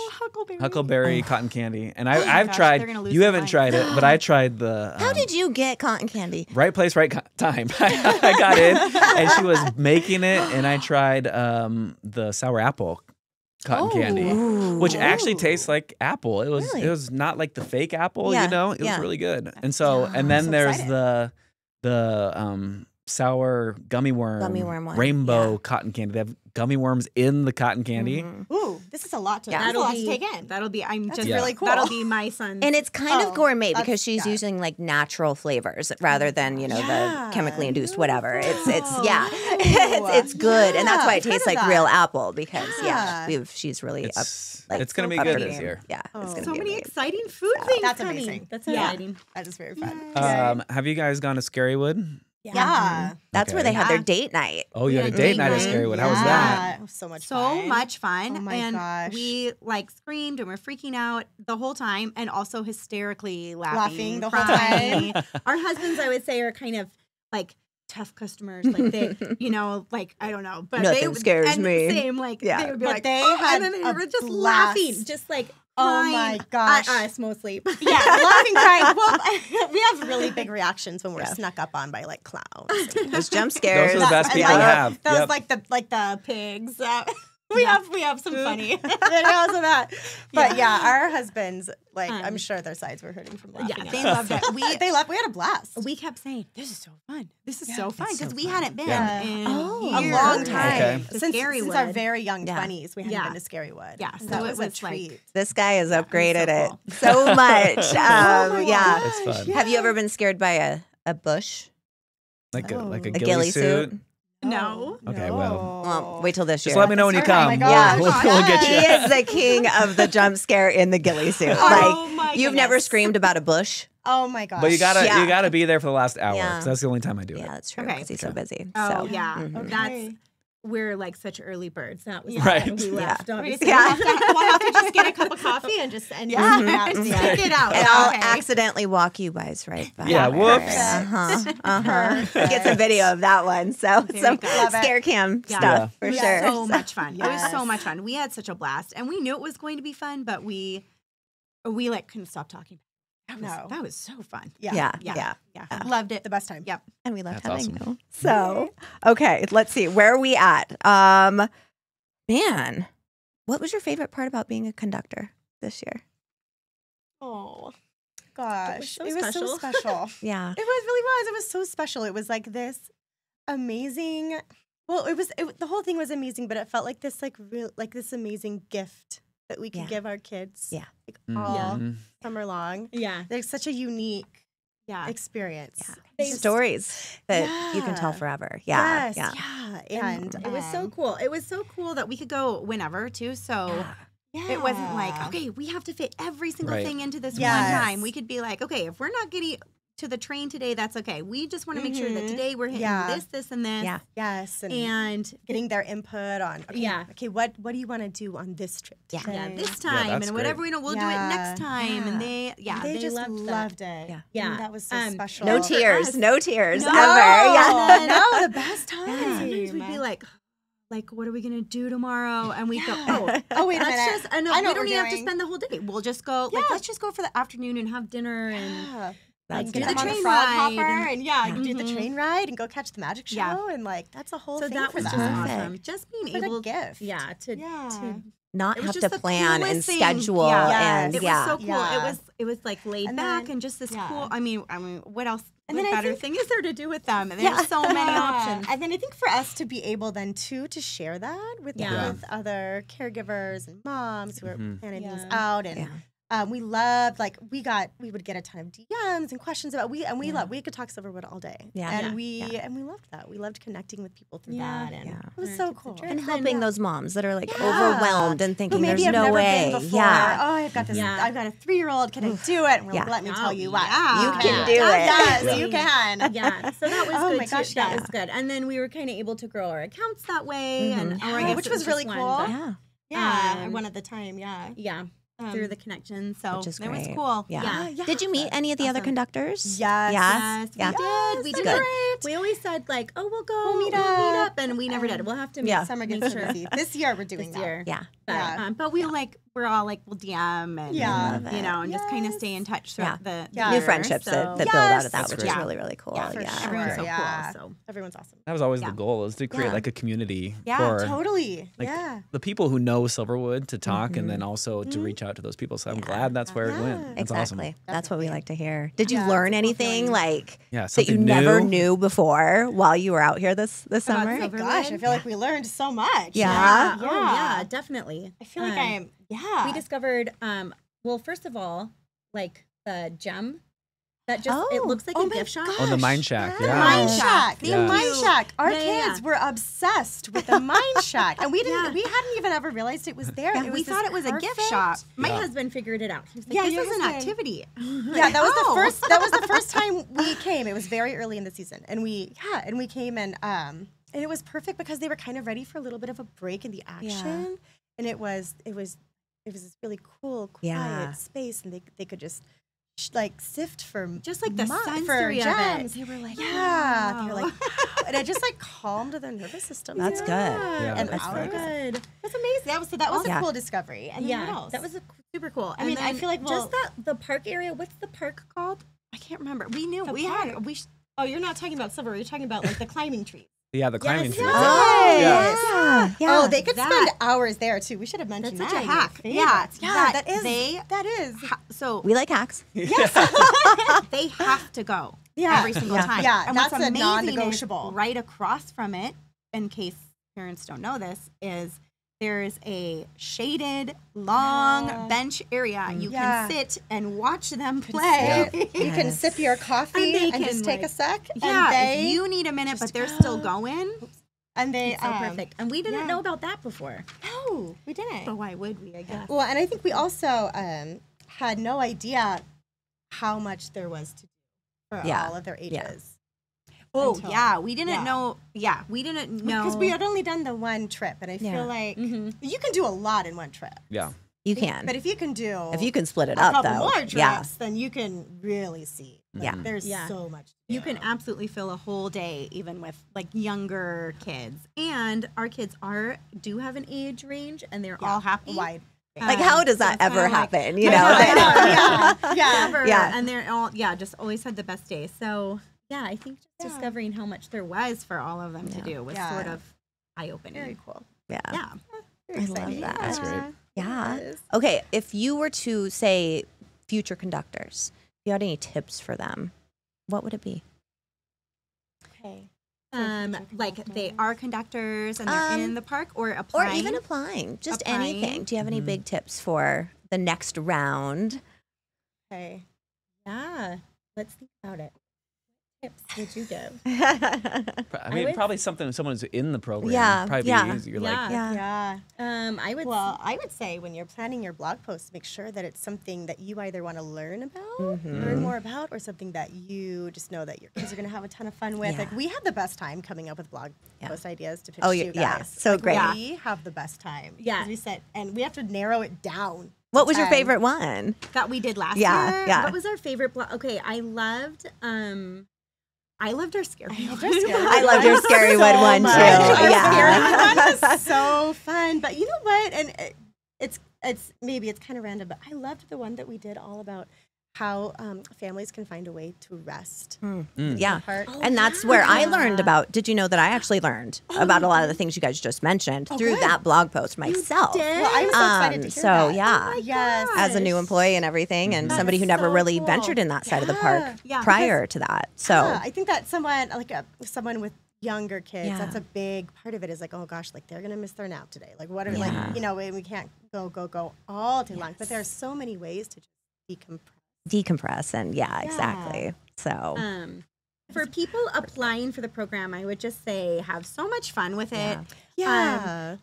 [SPEAKER 2] Huckleberry cotton candy. And
[SPEAKER 5] my
[SPEAKER 2] I've
[SPEAKER 5] gosh,
[SPEAKER 2] tried,
[SPEAKER 5] they're gonna lose
[SPEAKER 2] you
[SPEAKER 5] their
[SPEAKER 2] haven't
[SPEAKER 5] minds.
[SPEAKER 2] tried it, but I tried the
[SPEAKER 1] How did you get cotton candy?
[SPEAKER 2] right place, right time. I got in and she was making it, and I tried the sour apple cotton candy, which actually tastes like apple. It was not like the fake apple,
[SPEAKER 1] Yeah,
[SPEAKER 2] you know? It was really good. And so, and then there's the sour gummy worm
[SPEAKER 1] one.
[SPEAKER 2] rainbow cotton candy. They have gummy worms in the cotton candy.
[SPEAKER 6] Ooh, this is a lot to take in.
[SPEAKER 5] That'll be. I'm just
[SPEAKER 6] really cool.
[SPEAKER 5] That'll be my son's.
[SPEAKER 1] And it's kind of gourmet
[SPEAKER 6] that's-
[SPEAKER 1] because she's using like natural flavors rather than, the
[SPEAKER 6] Yeah.
[SPEAKER 1] chemically induced whatever. It's good. And that's why it
[SPEAKER 6] I've
[SPEAKER 1] tastes
[SPEAKER 6] heard
[SPEAKER 1] like
[SPEAKER 6] of
[SPEAKER 1] real
[SPEAKER 6] that.
[SPEAKER 1] apple because
[SPEAKER 6] Yeah.
[SPEAKER 1] she's really up.
[SPEAKER 2] It's going to be
[SPEAKER 1] up
[SPEAKER 2] good
[SPEAKER 1] her
[SPEAKER 2] this
[SPEAKER 1] game.
[SPEAKER 2] year.
[SPEAKER 1] Yeah. It's gonna
[SPEAKER 5] so
[SPEAKER 1] be
[SPEAKER 5] many
[SPEAKER 1] amazing.
[SPEAKER 5] exciting food things.
[SPEAKER 6] That's
[SPEAKER 5] coming.
[SPEAKER 6] amazing.
[SPEAKER 5] That's
[SPEAKER 6] Yeah.
[SPEAKER 5] exciting.
[SPEAKER 6] That is very fun.
[SPEAKER 2] Have you guys gone to Scarywood?
[SPEAKER 6] Yeah.
[SPEAKER 1] That's where they had their date night.
[SPEAKER 2] Oh, you had a date night at Scarywood. How was that?
[SPEAKER 6] It was so much
[SPEAKER 5] So
[SPEAKER 6] fun.
[SPEAKER 5] much fun.
[SPEAKER 6] Oh my
[SPEAKER 5] and
[SPEAKER 6] gosh.
[SPEAKER 5] we like screamed and we're freaking out the whole time and also hysterically laughing
[SPEAKER 6] the whole
[SPEAKER 5] crying. Our husbands, I would say, are kind of like tough customers. Like they, like I don't know. But
[SPEAKER 1] Nothing scares
[SPEAKER 5] and
[SPEAKER 1] me.
[SPEAKER 5] Same, like
[SPEAKER 1] Yeah.
[SPEAKER 5] they would be
[SPEAKER 6] But
[SPEAKER 5] like,
[SPEAKER 6] they
[SPEAKER 5] oh,
[SPEAKER 6] had
[SPEAKER 5] and then they
[SPEAKER 6] a
[SPEAKER 5] were just
[SPEAKER 6] blast.
[SPEAKER 5] laughing, just like
[SPEAKER 6] Oh my
[SPEAKER 5] crying
[SPEAKER 6] gosh.
[SPEAKER 5] at us mostly.
[SPEAKER 6] Yeah, laughing, crying. Well, we have really big reactions when we're snuck up on by like clowns.
[SPEAKER 1] Those jump scares.
[SPEAKER 2] Those are the best people to have.
[SPEAKER 6] Those
[SPEAKER 2] Yep.
[SPEAKER 6] like the pigs. We have some funny videos of that. But yeah, our husbands, like I'm sure their sides were hurting from laughing.
[SPEAKER 5] Yeah, they
[SPEAKER 6] at
[SPEAKER 5] loved
[SPEAKER 6] us.
[SPEAKER 5] it.
[SPEAKER 6] We had a blast.
[SPEAKER 5] We kept saying, "This is so fun. This is
[SPEAKER 6] Yeah,
[SPEAKER 5] so fun,"
[SPEAKER 6] it's so
[SPEAKER 5] because we
[SPEAKER 6] fun.
[SPEAKER 5] hadn't been
[SPEAKER 2] Yeah.
[SPEAKER 5] in
[SPEAKER 6] A
[SPEAKER 5] years.
[SPEAKER 6] long time.
[SPEAKER 2] Okay.
[SPEAKER 5] To
[SPEAKER 6] Since
[SPEAKER 5] Scarywood.
[SPEAKER 6] our very young
[SPEAKER 1] Yeah.
[SPEAKER 6] 20s, we hadn't
[SPEAKER 5] Yeah.
[SPEAKER 6] been to Scarywood.
[SPEAKER 5] Yeah, so
[SPEAKER 6] that
[SPEAKER 5] it
[SPEAKER 6] was a
[SPEAKER 5] was like-
[SPEAKER 6] treat.
[SPEAKER 1] This guy has upgraded
[SPEAKER 5] so
[SPEAKER 1] it so much. Yeah.
[SPEAKER 2] It's fun.
[SPEAKER 1] Have you ever been scared by a bush?
[SPEAKER 2] Like a
[SPEAKER 1] A
[SPEAKER 2] ghillie suit.
[SPEAKER 5] No.
[SPEAKER 2] Okay, well.
[SPEAKER 1] Well, wait till this year.
[SPEAKER 2] Just let me know when you
[SPEAKER 6] Sorry. Oh
[SPEAKER 2] come.
[SPEAKER 6] my
[SPEAKER 1] Yeah.
[SPEAKER 6] gosh.
[SPEAKER 2] We'll get
[SPEAKER 1] He
[SPEAKER 2] you.
[SPEAKER 1] is the king of the jump scare in the ghillie suit.
[SPEAKER 5] Oh
[SPEAKER 1] Like
[SPEAKER 5] my
[SPEAKER 1] you've never
[SPEAKER 5] goodness.
[SPEAKER 1] screamed about a bush.
[SPEAKER 6] Oh my gosh.
[SPEAKER 2] But you
[SPEAKER 1] Yeah.
[SPEAKER 2] gotta be there for the last hour.
[SPEAKER 1] Yeah.
[SPEAKER 2] 'Cause that's the only time I do
[SPEAKER 1] Yeah,
[SPEAKER 2] it.
[SPEAKER 1] that's true
[SPEAKER 5] Okay.
[SPEAKER 1] because he's so busy.
[SPEAKER 5] Oh
[SPEAKER 1] So
[SPEAKER 5] yeah,
[SPEAKER 6] Okay.
[SPEAKER 5] that's we're like such early birds. That was
[SPEAKER 2] Right.
[SPEAKER 5] when we left. Obviously.
[SPEAKER 1] Yeah.
[SPEAKER 5] We'll have to just get a cup of coffee and just
[SPEAKER 6] Yeah.
[SPEAKER 5] stick
[SPEAKER 6] Yeah.
[SPEAKER 5] it out.
[SPEAKER 1] And I'll
[SPEAKER 5] Okay.
[SPEAKER 1] accidentally walk you guys right by.
[SPEAKER 2] Yeah,
[SPEAKER 1] her.
[SPEAKER 2] whoops.
[SPEAKER 1] Get some video of that one. So some
[SPEAKER 5] go.
[SPEAKER 6] Love it.
[SPEAKER 1] scare cam
[SPEAKER 5] Yeah.
[SPEAKER 1] stuff for
[SPEAKER 5] It was
[SPEAKER 1] sure.
[SPEAKER 5] so much fun. It was so
[SPEAKER 6] Yes.
[SPEAKER 5] much fun. We had such a blast, and we knew it was going to be fun, but we like couldn't stop talking. That was so fun.
[SPEAKER 1] Yeah.
[SPEAKER 5] Yeah. Loved it.
[SPEAKER 6] The best time.
[SPEAKER 5] Yep.
[SPEAKER 1] And we love
[SPEAKER 2] That's
[SPEAKER 1] having
[SPEAKER 2] awesome.
[SPEAKER 1] you. So, okay, let's see. Where are we at? Man, what was your favorite part about being a conductor this year?
[SPEAKER 6] Oh gosh.
[SPEAKER 5] It was so
[SPEAKER 6] special.
[SPEAKER 1] Yeah.
[SPEAKER 6] It really was. It was so special. It was like this amazing. Well, the whole thing was amazing, but it felt like this this amazing gift that we could give our kids.
[SPEAKER 1] Yeah.
[SPEAKER 6] All summer long.
[SPEAKER 5] Yeah.
[SPEAKER 6] There's such a unique experience.
[SPEAKER 1] Yeah. Stories that you can tell forever. Yeah.
[SPEAKER 6] Yes. Yeah. And
[SPEAKER 5] it was so cool. It was so cool that we could go whenever too. So it wasn't like, okay, we have to fit every single thing into this one time. We could be like, okay, if we're not getting to the train today, that's okay. We just want to make sure that today we're hitting this, and this.
[SPEAKER 1] Yeah.
[SPEAKER 6] Yes. And getting their input on, okay, what do you want to do on this trip today?
[SPEAKER 5] Yeah, this time, and whatever we know, we'll do it next time. And they
[SPEAKER 6] just loved it.
[SPEAKER 1] Yeah.
[SPEAKER 6] And that was so special.
[SPEAKER 1] No tears ever.
[SPEAKER 6] No,
[SPEAKER 1] Yeah.
[SPEAKER 6] the best time.
[SPEAKER 5] Sometimes we'd be like, what are we gonna do tomorrow? And we go,
[SPEAKER 6] wait a minute.
[SPEAKER 5] I know we don't even have to spend the whole day. We'll just go. Let's just go for the afternoon and have dinner and.
[SPEAKER 6] Do the train ride and do the train ride and go catch the magic show and that's a whole thing.
[SPEAKER 5] That was just awesome. Just being able,
[SPEAKER 6] a gift.
[SPEAKER 5] To
[SPEAKER 1] not have to plan and schedule and
[SPEAKER 5] it was so cool. It was like laid back and just this cool. I mean, what else? And what better thing is there to do with them? And there's so many options.
[SPEAKER 6] And then I think for us to be able then too to share that with other caregivers and moms who are planning things out and. We loved we would get a ton of DMs and questions about we could talk Silverwood all day. And we loved that. We loved connecting with people through that. And it was so cool.
[SPEAKER 1] And helping those moms that are overwhelmed and thinking there's no way.
[SPEAKER 6] I've got this I've got a 3-year-old, can I do it? And we're like, let me tell you what.
[SPEAKER 1] You can do it.
[SPEAKER 6] Yes, you can.
[SPEAKER 5] Yeah. So that was good too. That was good. And then we were kind of able to grow our accounts that way
[SPEAKER 6] which was really cool. One at the time,
[SPEAKER 5] Yeah. Through the connection, so
[SPEAKER 1] which is
[SPEAKER 5] it was
[SPEAKER 1] great.
[SPEAKER 5] Cool.
[SPEAKER 1] Yeah. Did you meet any of the other conductors?
[SPEAKER 6] Yes.
[SPEAKER 5] We did. We did.
[SPEAKER 1] Good.
[SPEAKER 5] We always said we'll meet up, and we never did. We'll have to meet.
[SPEAKER 6] Summer gets so busy. This year we're doing that.
[SPEAKER 1] Yeah.
[SPEAKER 5] But we're all we'll DM and and just kind of stay in touch throughout the
[SPEAKER 1] new friendships that build out of that, which is really, really cool.
[SPEAKER 5] Yeah, everyone's so cool. So
[SPEAKER 6] everyone's awesome.
[SPEAKER 2] That was always the goal, is to create a community
[SPEAKER 6] for totally
[SPEAKER 2] the people who know Silverwood to talk and then also to reach out to those people. So I'm glad that's where it went. That's
[SPEAKER 1] exactly.
[SPEAKER 2] awesome.
[SPEAKER 1] That's what we like to hear. Did you learn anything that you
[SPEAKER 2] new?
[SPEAKER 1] never knew before while you were out here this summer?
[SPEAKER 6] Oh my gosh, I feel like we learned so much.
[SPEAKER 1] Yeah.
[SPEAKER 5] Yeah, definitely.
[SPEAKER 6] I feel like
[SPEAKER 5] we discovered, first of all, the gem that just, it looks like a gift shop.
[SPEAKER 2] Oh, the Mine Shack.
[SPEAKER 6] The Mine Shack. The Mine Shack. Our kids were obsessed with the Mine Shack. And we hadn't even ever realized it was there.
[SPEAKER 5] We thought it was a gift shop. My husband figured it out. He was like, this is an activity.
[SPEAKER 6] Yeah, that was the first time we came. It was very early in the season. And we came and it was perfect because they were kind of ready for a little bit of a break in the action. And it was this really cool, quiet space, and they could just sift for
[SPEAKER 5] just the sensory
[SPEAKER 6] for
[SPEAKER 5] gems.
[SPEAKER 6] They were like, they were like, and it just calmed their nervous system.
[SPEAKER 1] That's good.
[SPEAKER 6] Yeah, and
[SPEAKER 5] that's really good.
[SPEAKER 6] That's amazing. That was a cool discovery. And
[SPEAKER 5] then what else? That was super cool.
[SPEAKER 6] I mean, I feel like
[SPEAKER 5] just the park area. What's the park called? I can't remember. We knew
[SPEAKER 6] Oh, you're not talking about Silver. You're talking about the climbing trees.
[SPEAKER 2] Yeah, the climbing trees.
[SPEAKER 6] Yeah. Oh, they could spend hours there too. We should have mentioned
[SPEAKER 5] that.
[SPEAKER 6] That's
[SPEAKER 5] such a hack.
[SPEAKER 6] Yeah, that is.
[SPEAKER 5] So
[SPEAKER 1] we like hacks.
[SPEAKER 6] Yes.
[SPEAKER 5] They have to go every single time.
[SPEAKER 6] Yeah,
[SPEAKER 5] and
[SPEAKER 6] that's
[SPEAKER 5] what's
[SPEAKER 6] a
[SPEAKER 5] amazing
[SPEAKER 6] non-negotiable.
[SPEAKER 5] Is right across from it, in case parents don't know this, is there's a shaded, long bench area. You can sit and watch them play.
[SPEAKER 6] You can sip your coffee and just take a sec.
[SPEAKER 5] Yeah, if you need a minute, but they're still going.
[SPEAKER 6] And they
[SPEAKER 5] so perfect. And we didn't know about that before.
[SPEAKER 6] No, we didn't.
[SPEAKER 5] But why would we, I guess?
[SPEAKER 6] Well, and I think we also had no how much there was to do for all of their ages.
[SPEAKER 5] Oh, we didn't know. Yeah, we didn't know.
[SPEAKER 6] Because we had only done the one trip, and I feel like you can do a lot in one trip.
[SPEAKER 2] Yeah.
[SPEAKER 1] You can.
[SPEAKER 6] But if you can
[SPEAKER 1] split it up,
[SPEAKER 6] a couple more trips, then you can really see. There's so much.
[SPEAKER 5] You can absolutely fill a whole day, even with younger kids. And our kids do have an age range, and they're all happy.
[SPEAKER 6] Wide.
[SPEAKER 1] How does that ever happen? You know?
[SPEAKER 5] Yeah. And they're all just always had the best day. So. Yeah, I think just discovering how much there was for all of them to do was sort of eye-opening.
[SPEAKER 6] Very cool.
[SPEAKER 1] Yeah.
[SPEAKER 6] Very
[SPEAKER 1] I love that.
[SPEAKER 2] That's great.
[SPEAKER 1] Yeah. Okay, if you were to say future conductors, you had any tips for them, what would it be?
[SPEAKER 5] Okay. Like they are conductors and they're in the park, or applying?
[SPEAKER 1] Or even applying, just anything. Do you have any big tips for the next round?
[SPEAKER 6] Okay. Yeah. Let's think about it. What tips would you give?
[SPEAKER 2] I mean, probably someone who's in the program. Probably be easier.
[SPEAKER 6] I would say when you're planning your blog posts, make sure that it's something that you either want to learn more about, or something that you just know that your kids are going to have a ton of fun with. Like, we have the best time coming up with blog post ideas to pitch to you guys.
[SPEAKER 1] Yeah, so
[SPEAKER 6] like,
[SPEAKER 1] great.
[SPEAKER 6] We have the best time. Yeah. We said, and we have to narrow it down.
[SPEAKER 1] What was your favorite one?
[SPEAKER 5] That we did last year?
[SPEAKER 1] Yeah.
[SPEAKER 5] What was our favorite blog? Okay, I loved our scary one.
[SPEAKER 1] I loved your scary one too.
[SPEAKER 6] Yeah. Scary one was so fun. But you know what? And it's maybe it's kind of random, but I loved the one that we did all about how families can find a way to rest.
[SPEAKER 1] Yeah. And that's where I learned about, did you know that I actually learned about a lot of the things you guys just mentioned through that blog post myself?
[SPEAKER 6] Well, I was so excited to hear that.
[SPEAKER 1] Yes. As a new employee and everything, and somebody who never really ventured in that side of the park prior to that. So
[SPEAKER 6] I think that someone with younger kids, that's a big part of it, is like, oh gosh, like they're going to miss their nap today. Like what are we can't go all day long. But there are so many ways to just decompress and exactly. So
[SPEAKER 5] for people applying for the program, I would just say have so much fun with it.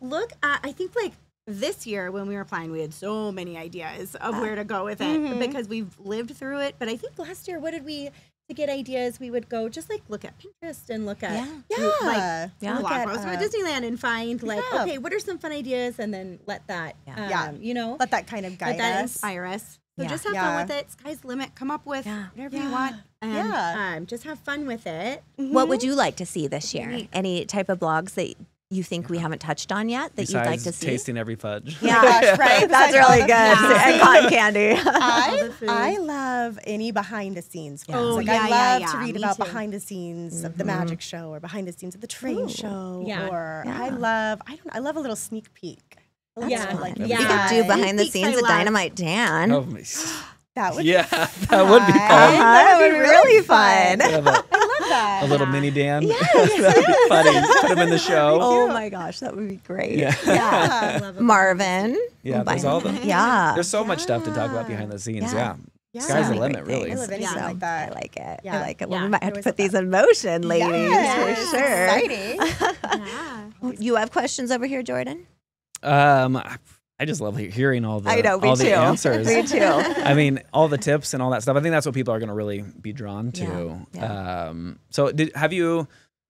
[SPEAKER 5] Look at, I think like this year when we were applying, we had so many ideas of where to go with it because we've lived through it. But I think last year, what did we, to get ideas, we would go just like look at Pinterest and look at blog posts at Disneyland and find like, okay, what are some fun ideas, and then let that
[SPEAKER 6] let that kind of guide us,
[SPEAKER 5] inspire us. So just have fun with it. Sky's the limit. Come up with whatever you want. And just have fun with it.
[SPEAKER 1] What would you like to see this year? Any type of blogs that you think we haven't touched on yet that you'd like to see?
[SPEAKER 2] Tasting every fudge.
[SPEAKER 1] Yeah, gosh, right? That's really good. And cotton candy.
[SPEAKER 6] I love any behind the scenes. I love to read about behind the scenes of the magic show, or behind the scenes of the train show. Or I love a little sneak peek.
[SPEAKER 1] We could do behind the scenes of Dynamite Dan.
[SPEAKER 6] That would
[SPEAKER 2] that would be fun.
[SPEAKER 1] That would be really fun.
[SPEAKER 6] I love that.
[SPEAKER 2] A little mini Dan. Yes. That would be funny. Put him in the show.
[SPEAKER 1] Oh my gosh, that would be great.
[SPEAKER 6] Yeah.
[SPEAKER 1] Marvin.
[SPEAKER 2] Yeah, there's all the.
[SPEAKER 1] Yeah.
[SPEAKER 2] There's so much stuff to talk about behind the scenes. Yeah. Sky's the limit, really.
[SPEAKER 6] I love anything like that.
[SPEAKER 1] I like it. I like it. Well, we might have to put these in motion, ladies, for sure.
[SPEAKER 6] Exciting.
[SPEAKER 1] You have questions over here, Jordan?
[SPEAKER 2] I just love hearing all the
[SPEAKER 1] the
[SPEAKER 2] answers.
[SPEAKER 1] Me too.
[SPEAKER 2] I mean, all the tips and all that stuff. I think that's what people are going to really be drawn to. So have you,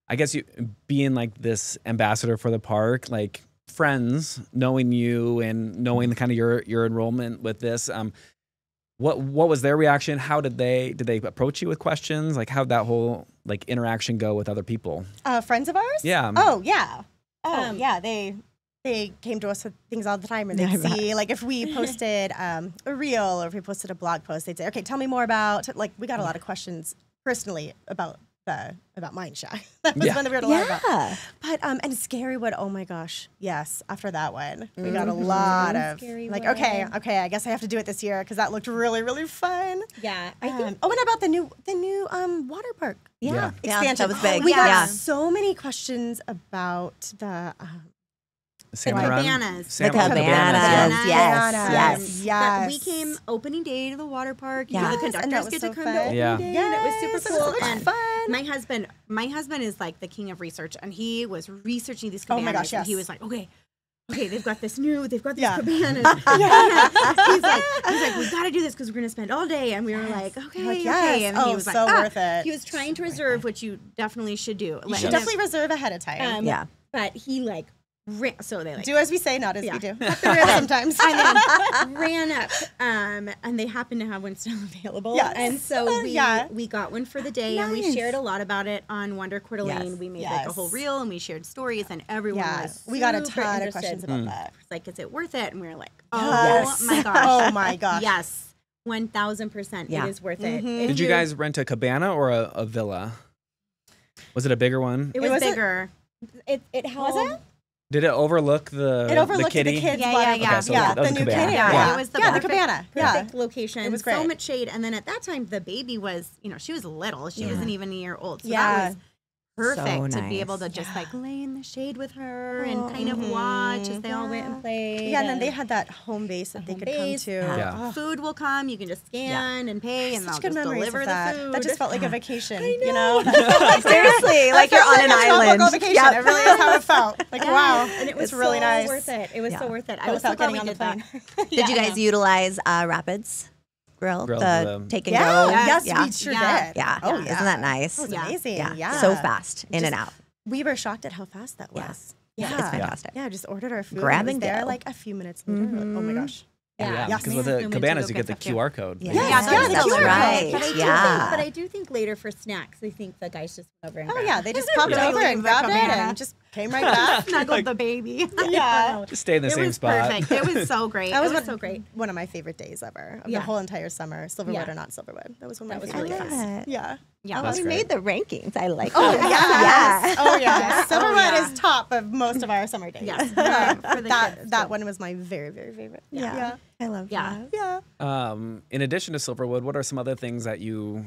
[SPEAKER 2] I guess, you being like this ambassador for the park, like friends knowing you and knowing the kind of your enrollment with this, what was their reaction? How did they approach you with questions? Like how'd that whole like interaction go with other people?
[SPEAKER 6] Friends of ours?
[SPEAKER 2] Yeah.
[SPEAKER 6] Oh yeah. They came to us with things all the time, and they'd see, like, if we posted a reel or if we posted a blog post, they'd say, okay, tell me more about, like, we got a lot of questions personally about Mind Shy. That was one that we heard a lot about. But, and Scarywood, oh my gosh, yes, after that one, we got a lot of, like, okay, I guess I have to do it this year, because that looked really, really fun.
[SPEAKER 5] Yeah.
[SPEAKER 6] I think, and about the new water park expansion.
[SPEAKER 1] That was big.
[SPEAKER 6] We got so many questions about the...
[SPEAKER 5] cabanas.
[SPEAKER 1] The cabanas. Yes.
[SPEAKER 5] But we came opening day to the water park. The conductors get to come to opening day, and it was super cool.
[SPEAKER 6] And fun.
[SPEAKER 5] My husband is like the king of research, and he was researching these cabanas.
[SPEAKER 6] Oh my gosh, yes.
[SPEAKER 5] And he was like, okay, they've got these cabanas. He's like, we got to do this because we're going to spend all day. And we were like, okay. And he was like,
[SPEAKER 6] so worth it.
[SPEAKER 5] He was trying to reserve, which you definitely should do.
[SPEAKER 6] You should definitely reserve ahead of time.
[SPEAKER 5] But he like, so they like
[SPEAKER 6] do as we say, not as we do. Sometimes.
[SPEAKER 5] And then ran up, and they happened to have one still available.
[SPEAKER 6] Yes.
[SPEAKER 5] And so we got one for the day, and we shared a lot about it on Wander Coeur. We made like a whole reel, and we shared stories, and everyone was
[SPEAKER 6] we got a ton of questions about that.
[SPEAKER 5] It's like, is it worth it? And we were like, oh my gosh.
[SPEAKER 6] Oh my gosh.
[SPEAKER 5] Yes. 1,000%. It is worth it.
[SPEAKER 2] Did you guys rent a cabana or a villa? Was it a bigger one?
[SPEAKER 5] It was bigger.
[SPEAKER 6] It held. Was it?
[SPEAKER 2] Did it overlook the kitty?
[SPEAKER 6] The kids.
[SPEAKER 5] Yeah.
[SPEAKER 2] Okay, so that was
[SPEAKER 6] the
[SPEAKER 2] the
[SPEAKER 6] new
[SPEAKER 2] cabana.
[SPEAKER 6] kitty.
[SPEAKER 5] Yeah, it was the
[SPEAKER 6] the cabana.
[SPEAKER 5] Perfect location.
[SPEAKER 6] It was
[SPEAKER 5] so
[SPEAKER 6] great.
[SPEAKER 5] much shade. And then at that time, the baby was, she was little. She wasn't even a year old. So
[SPEAKER 6] Yeah.
[SPEAKER 5] that was perfect
[SPEAKER 1] So
[SPEAKER 5] to be able to just like lay in the shade with her and kind of watch as they all went and played.
[SPEAKER 6] Yeah, and then they had that home base that they could come to.
[SPEAKER 2] Yeah.
[SPEAKER 5] Food will come. You can just scan and pay, and they'll
[SPEAKER 6] Such good
[SPEAKER 5] just
[SPEAKER 6] memories
[SPEAKER 5] deliver
[SPEAKER 6] of that.
[SPEAKER 5] the food.
[SPEAKER 6] That just felt like a vacation,
[SPEAKER 1] Seriously, like you're on an island.
[SPEAKER 6] Vacation. It really is how it felt. Like, wow.
[SPEAKER 5] And it was
[SPEAKER 6] really
[SPEAKER 5] so
[SPEAKER 6] nice.
[SPEAKER 5] worth it. It was so worth it. I was
[SPEAKER 6] Without
[SPEAKER 5] so glad
[SPEAKER 6] getting
[SPEAKER 5] we
[SPEAKER 6] on the
[SPEAKER 5] did that.
[SPEAKER 6] plane.
[SPEAKER 1] Did you guys utilize Rapids Grill,
[SPEAKER 2] Grill,
[SPEAKER 1] the take and
[SPEAKER 6] Yeah.
[SPEAKER 1] go?
[SPEAKER 6] Yes,
[SPEAKER 1] yeah.
[SPEAKER 6] we sure
[SPEAKER 5] Yeah.
[SPEAKER 6] did.
[SPEAKER 1] Yeah.
[SPEAKER 6] Oh,
[SPEAKER 1] Isn't
[SPEAKER 6] yeah.
[SPEAKER 1] that nice?
[SPEAKER 6] That was
[SPEAKER 5] Yeah.
[SPEAKER 6] amazing.
[SPEAKER 1] Yeah.
[SPEAKER 6] Yeah.
[SPEAKER 1] So fast, in and out.
[SPEAKER 6] We were shocked at how fast that was.
[SPEAKER 1] Yeah. It's fantastic.
[SPEAKER 6] Yeah, just ordered our food.
[SPEAKER 1] Grab
[SPEAKER 6] and it
[SPEAKER 1] and
[SPEAKER 6] was there
[SPEAKER 1] go.
[SPEAKER 6] like a few minutes later. Like, oh my gosh.
[SPEAKER 2] Yeah,
[SPEAKER 6] Yes.
[SPEAKER 2] because with the cabanas, you get the QR code.
[SPEAKER 6] Yeah.
[SPEAKER 5] Yeah,
[SPEAKER 6] Yeah,
[SPEAKER 1] that's
[SPEAKER 6] QR code.
[SPEAKER 1] right.
[SPEAKER 5] But I do think later for snacks, I think the guys just went over and
[SPEAKER 6] Oh
[SPEAKER 5] grabbed
[SPEAKER 6] yeah, they just popped over and grabbed it and just came right back.
[SPEAKER 5] snuggled the baby.
[SPEAKER 6] Yeah.
[SPEAKER 2] Just stay in the same
[SPEAKER 5] was
[SPEAKER 2] spot.
[SPEAKER 5] perfect. It was so great.
[SPEAKER 6] That was,
[SPEAKER 5] so great.
[SPEAKER 6] one of my favorite days ever of
[SPEAKER 5] Yeah.
[SPEAKER 6] the whole entire summer, Silverwood
[SPEAKER 5] Yeah.
[SPEAKER 6] or not Silverwood. That was one of my
[SPEAKER 5] was
[SPEAKER 6] favorite
[SPEAKER 5] really
[SPEAKER 6] days.
[SPEAKER 1] fun.
[SPEAKER 6] Yeah.
[SPEAKER 5] Yeah,
[SPEAKER 2] That's
[SPEAKER 1] we
[SPEAKER 2] great.
[SPEAKER 1] made the rankings. I like
[SPEAKER 6] Oh
[SPEAKER 1] that.
[SPEAKER 6] yes. Oh yeah. Silverwood
[SPEAKER 5] yeah.
[SPEAKER 6] is top of most of our summer days.
[SPEAKER 5] Yes. For the kids,
[SPEAKER 6] that
[SPEAKER 5] too.
[SPEAKER 6] one was my very, very favorite.
[SPEAKER 1] Yeah. I love
[SPEAKER 5] Yeah.
[SPEAKER 1] that.
[SPEAKER 6] Yeah.
[SPEAKER 2] In addition to Silverwood, what are some other things that you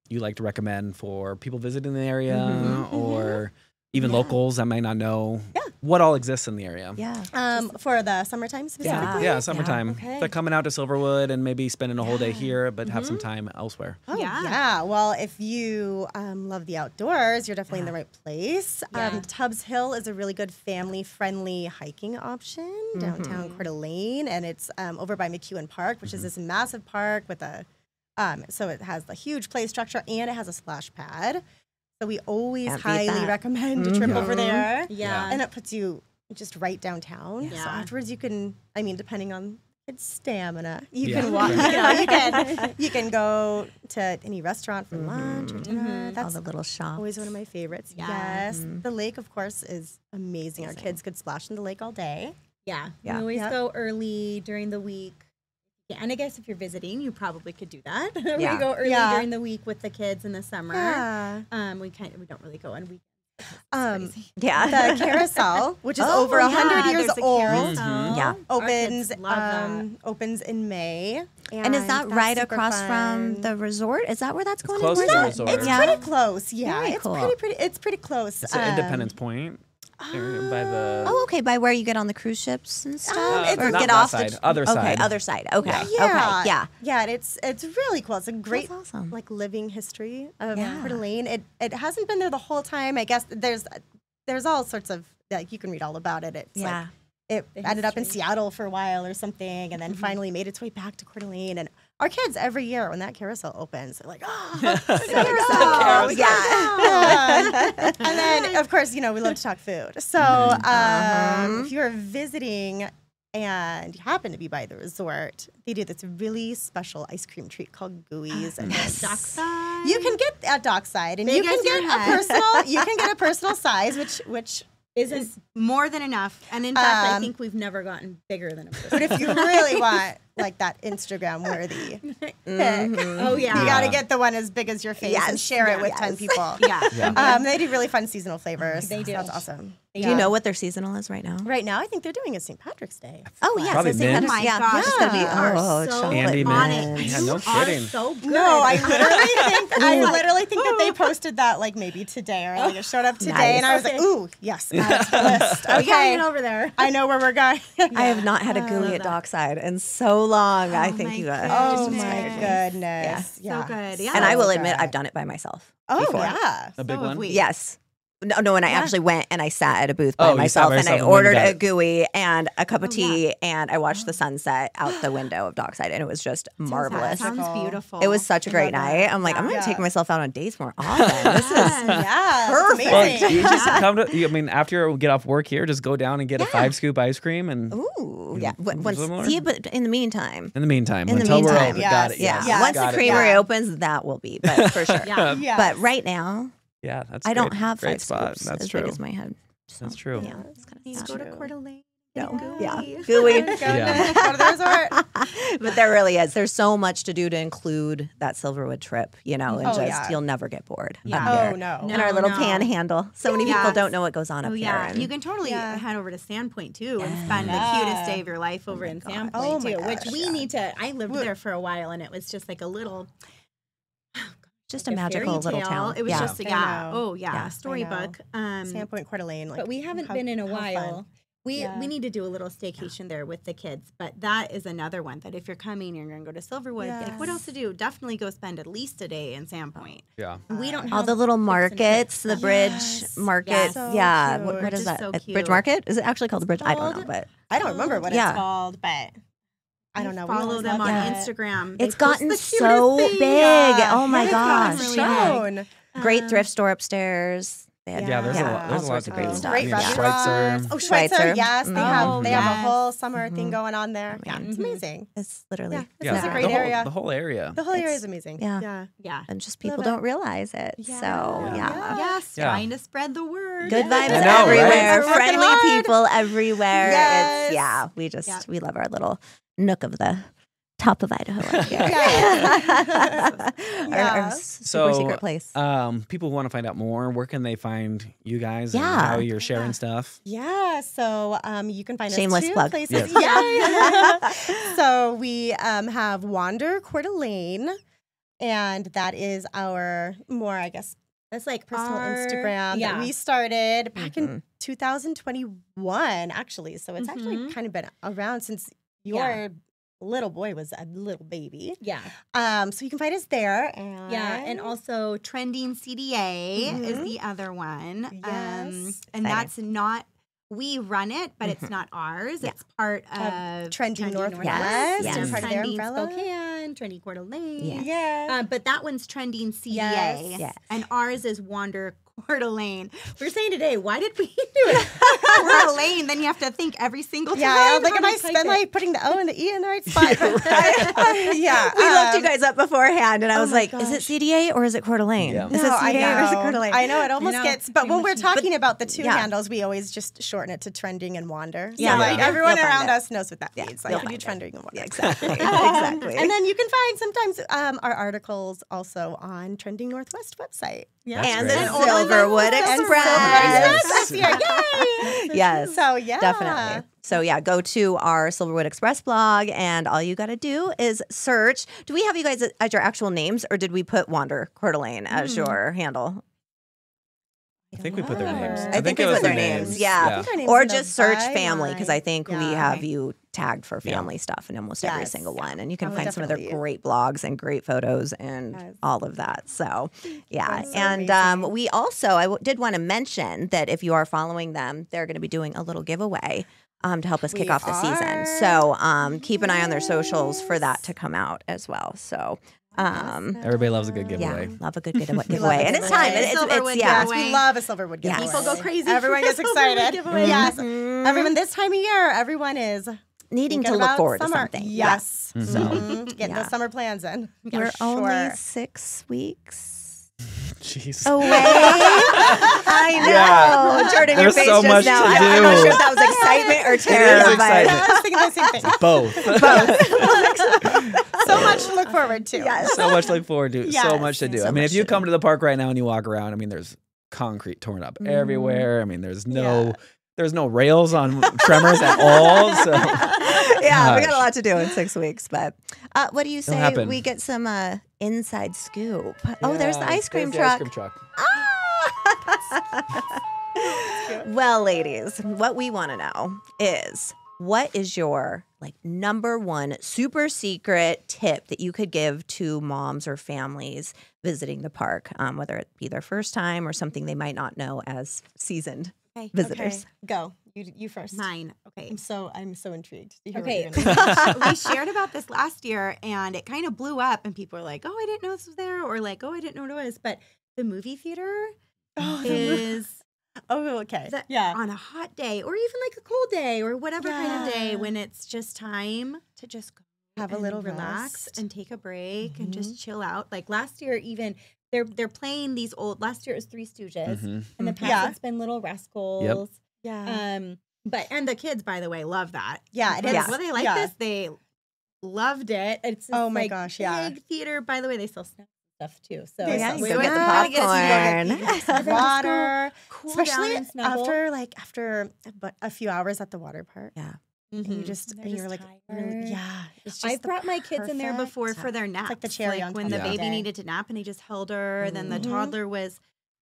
[SPEAKER 2] like to recommend for people visiting the area or even locals that may not know what all exists in the area?
[SPEAKER 1] Yeah.
[SPEAKER 6] For the summertime specifically.
[SPEAKER 2] Yeah, summertime.
[SPEAKER 6] Okay.
[SPEAKER 2] They're coming out to Silverwood and maybe spending a whole day here, but have some time elsewhere.
[SPEAKER 6] Oh,
[SPEAKER 5] Yeah.
[SPEAKER 6] yeah. Well, if you love the outdoors, you're definitely in the right place.
[SPEAKER 5] Yeah.
[SPEAKER 6] Tubbs Hill is a really good family-friendly hiking option downtown Coeur d'Alene, and it's over by McEwen Park, which is this massive park with a so it has the huge play structure and it has a splash pad. So we always
[SPEAKER 1] Can't beat
[SPEAKER 6] highly
[SPEAKER 1] that.
[SPEAKER 6] recommend a trip over there.
[SPEAKER 5] Yeah.
[SPEAKER 6] And it puts you just right downtown.
[SPEAKER 5] Yeah.
[SPEAKER 6] So afterwards you can, depending on its stamina, you
[SPEAKER 2] Yeah.
[SPEAKER 6] can walk, you can go to any restaurant for lunch or dinner.
[SPEAKER 1] All
[SPEAKER 6] That's
[SPEAKER 1] the little shops.
[SPEAKER 6] always one of my favorites.
[SPEAKER 5] Yeah.
[SPEAKER 6] Yes. The lake, of course, is amazing. Our kids could splash in the lake all day.
[SPEAKER 5] Yeah.
[SPEAKER 1] Yeah.
[SPEAKER 5] We always
[SPEAKER 6] Yeah.
[SPEAKER 5] go early during the week. Yeah, and I guess if you're visiting, you probably could do that.
[SPEAKER 1] Yeah.
[SPEAKER 5] We go early
[SPEAKER 6] Yeah.
[SPEAKER 5] during the week with the kids in the summer.
[SPEAKER 6] Yeah.
[SPEAKER 5] We don't really go on weekends.
[SPEAKER 1] Yeah.
[SPEAKER 6] The carousel, which is
[SPEAKER 1] Oh,
[SPEAKER 6] over 100 years
[SPEAKER 5] there's a
[SPEAKER 6] old,
[SPEAKER 5] carousel.
[SPEAKER 1] Yeah.
[SPEAKER 5] Our kids
[SPEAKER 6] opens
[SPEAKER 5] love that.
[SPEAKER 6] opens in May.
[SPEAKER 1] And is that
[SPEAKER 6] that's
[SPEAKER 1] right
[SPEAKER 6] super
[SPEAKER 1] across
[SPEAKER 6] fun.
[SPEAKER 1] from the resort? Is that where that's going?
[SPEAKER 2] close
[SPEAKER 1] in
[SPEAKER 2] to the
[SPEAKER 1] Windsor?
[SPEAKER 2] resort.
[SPEAKER 6] It's
[SPEAKER 1] Yeah.
[SPEAKER 6] pretty close. Yeah,
[SPEAKER 1] Very
[SPEAKER 6] it's
[SPEAKER 1] cool.
[SPEAKER 6] It's pretty close.
[SPEAKER 2] It's at Independence Point. By the
[SPEAKER 1] Oh, okay. By where you get on the cruise ships and stuff, or
[SPEAKER 2] not
[SPEAKER 1] get
[SPEAKER 2] that
[SPEAKER 1] off
[SPEAKER 2] side,
[SPEAKER 1] the
[SPEAKER 2] other
[SPEAKER 1] okay,
[SPEAKER 2] side.
[SPEAKER 1] other side. Okay,
[SPEAKER 2] Yeah.
[SPEAKER 1] okay, yeah.
[SPEAKER 6] Yeah, and it's really cool. It's a great
[SPEAKER 1] That's awesome.
[SPEAKER 6] like living history of
[SPEAKER 1] Yeah.
[SPEAKER 6] Coeur d'Alene. It hasn't been there the whole time. I guess there's all sorts of like you can read all about it. It's
[SPEAKER 1] Yeah.
[SPEAKER 6] like it ended up in Seattle for a while or something, and then finally made its way back to Coeur d'Alene. And our kids every year when that carousel opens, they're like, oh, the carousel. Yeah. And then of course, we love to talk food. So if you're visiting and you happen to be by the resort, they do this really special ice cream treat called Gooey's. And
[SPEAKER 5] Dockside.
[SPEAKER 6] you can get at Dockside, and
[SPEAKER 5] Big
[SPEAKER 6] you
[SPEAKER 5] as
[SPEAKER 6] can
[SPEAKER 5] your
[SPEAKER 6] get a
[SPEAKER 5] head.
[SPEAKER 6] personal. You can get a personal size, which
[SPEAKER 5] Isn't more than enough. And in fact, I
[SPEAKER 6] Um,
[SPEAKER 5] think we've never gotten bigger than a person.
[SPEAKER 6] But if you really want like that Instagram worthy pic,
[SPEAKER 5] Oh, yeah.
[SPEAKER 6] you got to get the one as big as your face and
[SPEAKER 1] Yes,
[SPEAKER 6] share it with
[SPEAKER 1] yes.
[SPEAKER 6] 10 people.
[SPEAKER 5] Yeah.
[SPEAKER 6] They do really fun seasonal flavors.
[SPEAKER 5] They do.
[SPEAKER 6] That's awesome.
[SPEAKER 1] Do you know what their seasonal is right now?
[SPEAKER 6] Right now, I think they're doing a St. Patrick's Day.
[SPEAKER 1] Oh yeah,
[SPEAKER 2] Probably
[SPEAKER 1] so St.
[SPEAKER 2] mint.
[SPEAKER 1] Patrick's-
[SPEAKER 5] Oh my
[SPEAKER 1] yeah,
[SPEAKER 5] gosh,
[SPEAKER 1] it's gonna be
[SPEAKER 5] you are so
[SPEAKER 1] chocolate
[SPEAKER 2] Andy
[SPEAKER 5] on
[SPEAKER 2] mint.
[SPEAKER 5] it.
[SPEAKER 2] Yeah,
[SPEAKER 5] You
[SPEAKER 2] no
[SPEAKER 5] are
[SPEAKER 2] kidding.
[SPEAKER 5] so good.
[SPEAKER 6] No, I literally think that they posted that like maybe today or like it showed up today,
[SPEAKER 1] Nice.
[SPEAKER 6] and I was like, ooh, yes, that's the list.
[SPEAKER 5] We gotta
[SPEAKER 6] Okay,
[SPEAKER 5] get over there.
[SPEAKER 6] I know where we're going.
[SPEAKER 1] I have not had a gooey at Dockside in so long. I think
[SPEAKER 5] my
[SPEAKER 1] you.
[SPEAKER 6] Oh
[SPEAKER 5] goodness.
[SPEAKER 6] my goodness!
[SPEAKER 5] So good. Yeah.
[SPEAKER 1] And I will
[SPEAKER 6] So
[SPEAKER 1] admit,
[SPEAKER 6] good.
[SPEAKER 1] I've done it by myself.
[SPEAKER 6] Oh
[SPEAKER 1] before.
[SPEAKER 6] yeah.
[SPEAKER 2] a big
[SPEAKER 5] So have
[SPEAKER 2] one.
[SPEAKER 5] we.
[SPEAKER 1] Yes. No, and I actually went and I sat at a booth by
[SPEAKER 2] Oh, you sat
[SPEAKER 1] myself
[SPEAKER 2] by
[SPEAKER 1] and I
[SPEAKER 2] yourself and then you
[SPEAKER 1] ordered
[SPEAKER 2] got
[SPEAKER 1] a
[SPEAKER 2] it.
[SPEAKER 1] gooey and a cup of tea and I watched the sunset out the window of Dockside and it was just marvelous.
[SPEAKER 5] Sounds
[SPEAKER 6] Magical.
[SPEAKER 5] beautiful.
[SPEAKER 1] It was such a great
[SPEAKER 6] love
[SPEAKER 1] night.
[SPEAKER 6] that.
[SPEAKER 1] I'm like, I'm going to
[SPEAKER 6] Yeah.
[SPEAKER 1] take myself out on dates more often. This is
[SPEAKER 6] Yeah,
[SPEAKER 1] Perfect.
[SPEAKER 2] Well,
[SPEAKER 6] amazing.
[SPEAKER 2] you just come to. After you get off work here, just go down and get a 5-scoop ice cream, and
[SPEAKER 1] ooh, yeah. Once,
[SPEAKER 2] some more?
[SPEAKER 1] see, but in the meantime,
[SPEAKER 2] in the meantime,
[SPEAKER 1] In the
[SPEAKER 2] until we're
[SPEAKER 1] meantime,
[SPEAKER 2] open,
[SPEAKER 6] yes,
[SPEAKER 2] got it.
[SPEAKER 1] yeah.
[SPEAKER 6] Yes,
[SPEAKER 1] Once
[SPEAKER 2] got
[SPEAKER 1] the
[SPEAKER 2] it.
[SPEAKER 1] creamery
[SPEAKER 6] Yeah.
[SPEAKER 1] opens, that will be, but for sure.
[SPEAKER 5] Yeah.
[SPEAKER 6] Yes.
[SPEAKER 1] But right now,
[SPEAKER 2] Yeah, that's.
[SPEAKER 1] I don't
[SPEAKER 2] great.
[SPEAKER 1] have
[SPEAKER 2] great
[SPEAKER 1] 5
[SPEAKER 2] spot.
[SPEAKER 1] scoops
[SPEAKER 2] That's
[SPEAKER 1] as
[SPEAKER 2] true.
[SPEAKER 1] big as my head. So,
[SPEAKER 2] That's true.
[SPEAKER 1] Yeah, it's kind
[SPEAKER 5] You
[SPEAKER 1] of
[SPEAKER 5] go to
[SPEAKER 6] True.
[SPEAKER 5] Coeur d'Alene.
[SPEAKER 1] No. Yeah.
[SPEAKER 6] Gooey.
[SPEAKER 1] Gooey.
[SPEAKER 2] Yeah.
[SPEAKER 6] Go to the resort.
[SPEAKER 1] But there really is. There's so much to do to include that Silverwood trip, and you'll never get bored.
[SPEAKER 5] Yeah.
[SPEAKER 1] Up here.
[SPEAKER 6] Oh, no.
[SPEAKER 1] In our little panhandle. So many people don't know what goes on up here. And
[SPEAKER 5] you can totally head over to Sandpoint too and spend the cutest day of your life over in Sandpoint too, which we need to. I lived there for a while, and it was just like a little.
[SPEAKER 1] Just a magical little town.
[SPEAKER 5] It was just a storybook.
[SPEAKER 6] Sandpoint, Coeur d'Alene.
[SPEAKER 5] But we haven't been in a while. We need to do a little staycation there with the kids. But that is another one that if you're coming, you're going to go to Silverwood. Like, what else to do? Definitely go spend at least a day in Sandpoint.
[SPEAKER 2] Yeah.
[SPEAKER 5] We don't have
[SPEAKER 1] all the little markets, the bridge market.
[SPEAKER 6] So
[SPEAKER 1] what is that?
[SPEAKER 5] So
[SPEAKER 1] Bridge market? Is it actually called the bridge? I don't know, but
[SPEAKER 6] I don't remember what it's called, but I don't know.
[SPEAKER 5] Follow them on Instagram.
[SPEAKER 1] It's gotten so big. Oh my gosh.
[SPEAKER 5] Really
[SPEAKER 1] Great thrift store upstairs.
[SPEAKER 2] There's a lot of great stuff.
[SPEAKER 6] Great
[SPEAKER 2] Schweitzer.
[SPEAKER 6] Oh, Schweitzer, yes. They have a whole summer thing going on there. Yeah, it's amazing.
[SPEAKER 1] It's literally
[SPEAKER 6] it's a great area.
[SPEAKER 2] The whole area.
[SPEAKER 6] The whole area is amazing.
[SPEAKER 1] Yeah. And just people don't realize it.
[SPEAKER 6] Yeah.
[SPEAKER 1] So,
[SPEAKER 5] Yes, trying to spread the word.
[SPEAKER 1] Good vibes
[SPEAKER 2] know,
[SPEAKER 1] everywhere.
[SPEAKER 6] right?
[SPEAKER 1] Friendly people everywhere.
[SPEAKER 6] Yes.
[SPEAKER 1] We love our little nook of the top of Idaho up here. Our super secret place.
[SPEAKER 2] People want to find out more. Where can they find you guys and how you're sharing stuff?
[SPEAKER 6] Yeah, so you can find
[SPEAKER 1] Shameless
[SPEAKER 6] us two
[SPEAKER 1] plug.
[SPEAKER 6] places.
[SPEAKER 1] Yes.
[SPEAKER 6] Yeah. So we have Wander Coeur, and that is our more, I guess, that's like personal Instagram that we started back in 2021, actually. So it's actually kind of been around since your little boy was a little baby.
[SPEAKER 5] Yeah.
[SPEAKER 6] So you can find us there. And
[SPEAKER 5] and also Trending CDA is the other one.
[SPEAKER 6] Yes.
[SPEAKER 5] And that's not, we run it, but it's not ours. It's part of
[SPEAKER 6] Trending Northwest.
[SPEAKER 1] Yes.
[SPEAKER 6] And part of their
[SPEAKER 5] Trending
[SPEAKER 6] umbrella.
[SPEAKER 5] Spokane, Trending Coeur d'Alene.
[SPEAKER 6] Yeah.
[SPEAKER 5] But that one's Trending CDA.
[SPEAKER 1] Yes.
[SPEAKER 5] And ours is Wander Coeur d'Alene. We were saying today, why did we do it? Coeur d'Alene, then you have to think every single time.
[SPEAKER 6] Yeah, I was like, am I spend like putting the O and the E in the right spot? Yeah.
[SPEAKER 1] We looked you guys up beforehand, and I was like, is it CDA or is it Coeur d'Alene?
[SPEAKER 2] Yeah.
[SPEAKER 1] Is it CDA or is it Coeur d'Alene?
[SPEAKER 6] I know, it almost gets, but when we're talking about the two handles, we always just shorten it to Trending and Wander. So like everyone around us knows what that means. Like, you do Trending and Wander.
[SPEAKER 1] Yeah, exactly. Exactly.
[SPEAKER 6] And then you can find sometimes our articles also on Trending Northwest website.
[SPEAKER 5] Yeah.
[SPEAKER 1] And the Silverwood Express.
[SPEAKER 6] Yay!
[SPEAKER 1] Yes.
[SPEAKER 6] So
[SPEAKER 1] definitely. So go to our Silverwood Express blog, and all you got to do is search. Do we have you guys as your actual names, or did we put Wander Coeur d'Alene as your handle?
[SPEAKER 2] I think we put their names.
[SPEAKER 1] I think we put their names. Yeah. Or just search family, because I think we have you tagged for family stuff in almost every single one. And you can find some of their great blogs and great photos and all of that. So, and we also, I did want to mention that if you are following them, they're going to be doing a little giveaway to help us kick off the season. So keep an eye on their socials for that to come out as well. So.
[SPEAKER 2] Everybody loves a good giveaway.
[SPEAKER 1] Yeah, love a good giveaway. And it's time.
[SPEAKER 6] Yes, we love a Silverwood giveaway.
[SPEAKER 5] People go crazy.
[SPEAKER 6] Everyone gets excited. Yes. Everyone this time of year, everyone is
[SPEAKER 1] needing to look forward to something.
[SPEAKER 6] Yes.
[SPEAKER 2] Mm-hmm.
[SPEAKER 6] So getting those summer plans in.
[SPEAKER 1] We're only 6 weeks
[SPEAKER 2] Jeez.
[SPEAKER 1] away. I know.
[SPEAKER 2] Yeah.
[SPEAKER 1] Jordan, your
[SPEAKER 2] There's
[SPEAKER 1] face
[SPEAKER 2] so
[SPEAKER 1] just
[SPEAKER 2] much
[SPEAKER 1] now.
[SPEAKER 2] to
[SPEAKER 1] I'm not
[SPEAKER 2] do.
[SPEAKER 1] sure if that was excitement or terror.
[SPEAKER 2] It is
[SPEAKER 1] but-
[SPEAKER 2] excitement.
[SPEAKER 6] I was thinking the same thing.
[SPEAKER 2] Both.
[SPEAKER 6] So much to look forward to.
[SPEAKER 1] Yes.
[SPEAKER 2] So much to look forward to. So
[SPEAKER 6] Yes.
[SPEAKER 2] much to do.
[SPEAKER 1] So
[SPEAKER 2] I mean,
[SPEAKER 1] much
[SPEAKER 2] if you
[SPEAKER 1] to
[SPEAKER 2] come to the park right now and you walk around, I mean, there's concrete torn up everywhere. I mean, there's no rails on Tremors at all. So
[SPEAKER 1] Yeah, we got a lot to do in 6 weeks. But what do you say
[SPEAKER 2] happen.
[SPEAKER 1] we get some inside scoop? Oh, there's the ice cream
[SPEAKER 2] there's
[SPEAKER 1] truck.
[SPEAKER 2] The ice cream truck.
[SPEAKER 1] Well, ladies, what we want to know is, what is your number one super secret tip that you could give to moms or families visiting the park, whether it be their first time or something they might not know as seasoned visitors?
[SPEAKER 6] Okay. Go. You first.
[SPEAKER 5] Mine. Okay.
[SPEAKER 6] I'm so intrigued to hear
[SPEAKER 5] Okay.
[SPEAKER 6] what you're gonna do.
[SPEAKER 5] We shared about this last year, and it kind of blew up, and people were like, oh, I didn't know this was there, or like, oh, I didn't know what it was. But the movie theater is
[SPEAKER 6] Oh, okay.
[SPEAKER 5] on a hot day, or even like a cold day, or whatever kind of day, when it's just time to just go
[SPEAKER 6] Have a little
[SPEAKER 5] relax
[SPEAKER 6] rest.
[SPEAKER 5] and take a break and just chill out. Like last year, even they're playing these old. Last year it was Three Stooges, and the past it's been Little Rascals.
[SPEAKER 6] Yeah.
[SPEAKER 5] And the kids, by the way, love that.
[SPEAKER 6] Yeah, it is.
[SPEAKER 5] Well, they like this. They loved it. It's
[SPEAKER 6] oh my gosh,
[SPEAKER 5] big theater. By the way, they sell stuff too. So
[SPEAKER 6] we
[SPEAKER 1] go get the popcorn,
[SPEAKER 6] water,
[SPEAKER 5] cool
[SPEAKER 6] especially after a few hours at the water park.
[SPEAKER 1] Yeah.
[SPEAKER 6] And you just you're like, it's just
[SPEAKER 5] I've brought my kids in there before for their naps.
[SPEAKER 6] It's like the cherry on top.
[SPEAKER 5] When the baby needed to nap and I just held her, then the toddler was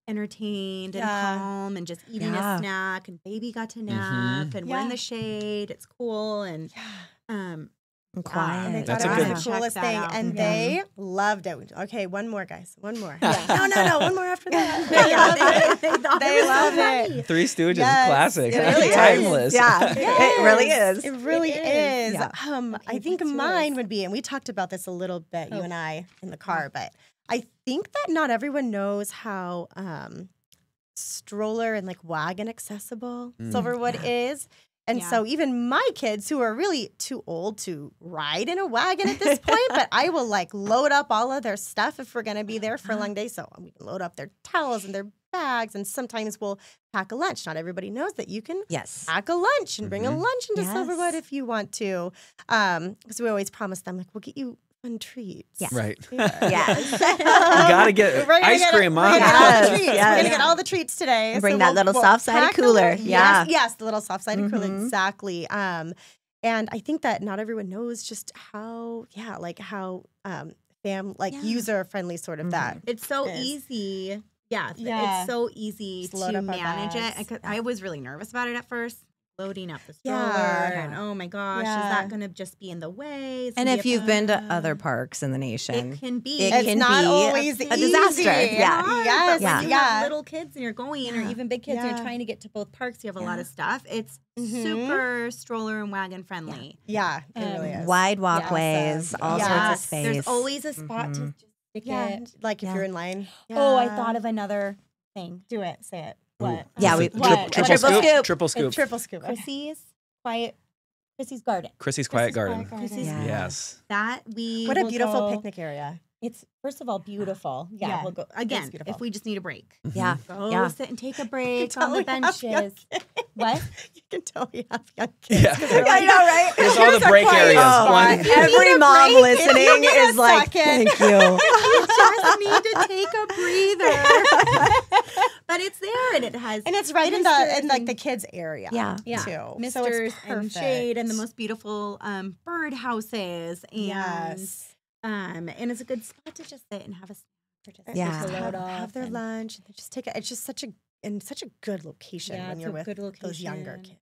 [SPEAKER 5] entertained and calm and just eating a snack, and baby got to nap and we're in the shade. It's cool and
[SPEAKER 1] quiet.
[SPEAKER 6] That's a good the coolest thing, and they loved it. Okay, one more, guys. One more. No, one more after that. They love it.
[SPEAKER 2] Three Stooges, classic.
[SPEAKER 1] It really
[SPEAKER 2] timeless.
[SPEAKER 1] Yeah, it really is.
[SPEAKER 6] It really is. Yeah. I think mine would be, and we talked about this a little bit, you and I, in the car, but I think that not everyone knows how stroller and like wagon accessible Silverwood is. And so even my kids, who are really too old to ride in a wagon at this point, but I will like load up all of their stuff if we're going to be there for a long day. So we can load up their towels and their bags, and sometimes we'll pack a lunch. Not everybody knows that you can pack a lunch and bring a lunch into Silverwood if you want to. Because we always promise them, like, we'll get you fun treats.
[SPEAKER 1] Yes.
[SPEAKER 2] Right.
[SPEAKER 1] Yes.
[SPEAKER 2] You got to get ice cream, Mom.
[SPEAKER 6] We're going to get all the treats today.
[SPEAKER 1] And bring that little soft-sided cooler.
[SPEAKER 6] Yes, the little soft-sided cooler. Exactly. And I think that not everyone knows just how, user-friendly sort of that.
[SPEAKER 5] It's so easy. Yeah, it's so easy to manage it. I was really nervous about it at first. Loading up the stroller and oh my gosh, is that going to just be in the way?
[SPEAKER 1] And if you've been to other parks in the nation,
[SPEAKER 5] it can be.
[SPEAKER 6] It's not always
[SPEAKER 1] a disaster.
[SPEAKER 5] Yes. When you have little kids and you're going, or even big kids and you're trying to get to both parks, you have a lot of stuff. It's super stroller and wagon friendly.
[SPEAKER 6] Yeah, it really is.
[SPEAKER 1] Wide walkways, all sorts of space.
[SPEAKER 5] There's always a spot to just stick it.
[SPEAKER 6] Like if you're in line.
[SPEAKER 5] Oh, I thought of another thing. Do it. Say it. What?
[SPEAKER 1] Yeah,
[SPEAKER 2] triple scoop.
[SPEAKER 6] Triple scoop.
[SPEAKER 5] Chrissy's Garden.
[SPEAKER 2] Chrissy's Quiet Garden.
[SPEAKER 5] Yes. What
[SPEAKER 6] a beautiful picnic area.
[SPEAKER 5] It's first of all beautiful. Yeah. We'll go again if we just need a break.
[SPEAKER 1] Yeah.
[SPEAKER 5] Go sit and take a break on the benches. What?
[SPEAKER 6] You can tell we have young kids.
[SPEAKER 2] Yeah,
[SPEAKER 1] I know, right?
[SPEAKER 2] Here's all the break areas.
[SPEAKER 1] Every mom listening is like, thank you.
[SPEAKER 5] You just need to take a breather. But it's there, and it has,
[SPEAKER 6] and it's right in the kids area. Too.
[SPEAKER 5] Misters and shade, and the most beautiful bird houses, and it's a good spot to just sit and have a snack, or just load off,
[SPEAKER 6] have their lunch, and just take it. It's just such a good location when you're with those younger kids.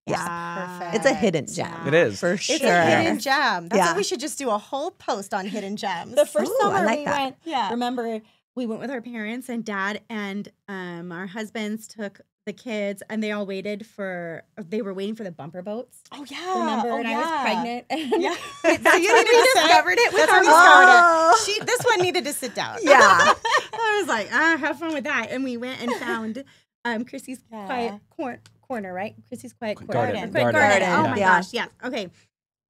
[SPEAKER 1] Perfect. It's a hidden gem.
[SPEAKER 2] It is.
[SPEAKER 1] For sure.
[SPEAKER 6] It's a hidden gem. That's what we should just do, a whole post on hidden gems.
[SPEAKER 5] The first summer we went, remember, we went with our parents, and Dad and our husbands took the kids, and they all were waiting for the bumper boats.
[SPEAKER 6] Oh, yeah.
[SPEAKER 5] Remember? And I was pregnant. And
[SPEAKER 6] so we discovered it with her. This one needed to sit down.
[SPEAKER 1] Yeah.
[SPEAKER 5] I was like, have fun with that. And we went and found Chrissy's Quiet Corner, right? Chrissy's Quiet
[SPEAKER 2] Garden.
[SPEAKER 5] Garden. Oh, my gosh. Yes. Okay.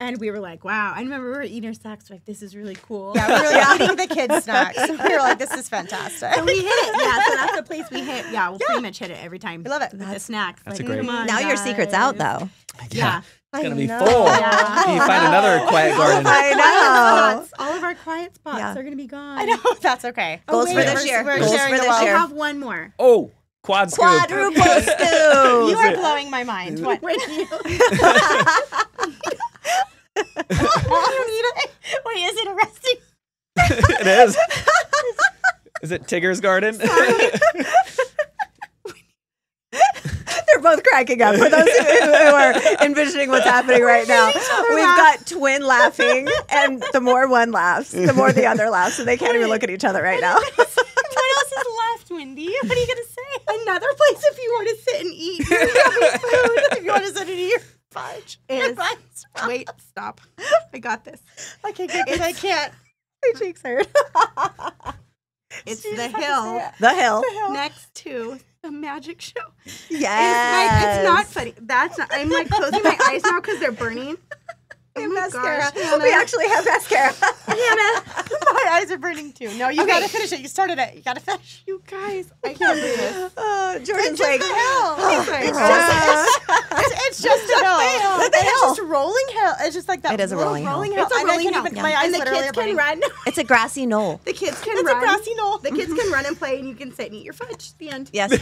[SPEAKER 5] And we were like, wow. I remember we were eating our snacks. We're like, this is really cool.
[SPEAKER 6] Yeah, we were eating the kids' snacks. We were like, this is fantastic.
[SPEAKER 5] So we hit it. Yeah, so that's the place we hit. Yeah, we'll pretty much hit it every time.
[SPEAKER 6] We love it.
[SPEAKER 5] With the snacks.
[SPEAKER 2] That's a great one.
[SPEAKER 1] Now your secret's out, though.
[SPEAKER 5] Yeah.
[SPEAKER 2] It's going to be full. Yeah. You find another quiet garden.
[SPEAKER 1] I know.
[SPEAKER 5] All of our quiet spots are going to be gone.
[SPEAKER 6] I know. That's okay.
[SPEAKER 1] Goals for this year.
[SPEAKER 5] I have one more.
[SPEAKER 2] Oh. Quad scoop.
[SPEAKER 1] Quadruple scoop.
[SPEAKER 6] You are blowing my mind. What?
[SPEAKER 5] Wait,
[SPEAKER 6] Wait, is it arresting?
[SPEAKER 2] It is. Is it Tigger's Garden?
[SPEAKER 1] They're both cracking up. For those who are envisioning what's happening right now, we've got twin laughing, and the more one laughs, the more the other laughs, so they can't even look at each other right now.
[SPEAKER 5] What else is left, Wendy? What are you going to say? Another place if you want to sit and eat your yummy food.
[SPEAKER 6] If you want to sit and eat your fudge.
[SPEAKER 5] Wait, stop. I got this.
[SPEAKER 6] Okay, good, because I can't.
[SPEAKER 1] My cheeks hurt.
[SPEAKER 5] It's the hill.
[SPEAKER 1] The hill.
[SPEAKER 5] Next to the magic show.
[SPEAKER 1] Yes.
[SPEAKER 5] It's not funny. That's not. I'm like closing my eyes now because they're burning.
[SPEAKER 1] Oh my mascara. Gosh, we actually have mascara.
[SPEAKER 5] Hannah.
[SPEAKER 6] My eyes are burning too. No, you gotta finish it. You started it. You gotta finish.
[SPEAKER 5] You guys, I can't do this.
[SPEAKER 1] Jordan's
[SPEAKER 6] like,
[SPEAKER 1] it's
[SPEAKER 6] hill. It's just like that.
[SPEAKER 1] It is a rolling hill.
[SPEAKER 6] It's a rolling hill. My eyes
[SPEAKER 5] and the kids can run.
[SPEAKER 1] It's a grassy knoll.
[SPEAKER 5] The kids can
[SPEAKER 6] run. It's a grassy knoll.
[SPEAKER 5] The kids can run and play, and you can sit and eat your fudge. The end.
[SPEAKER 1] Yes.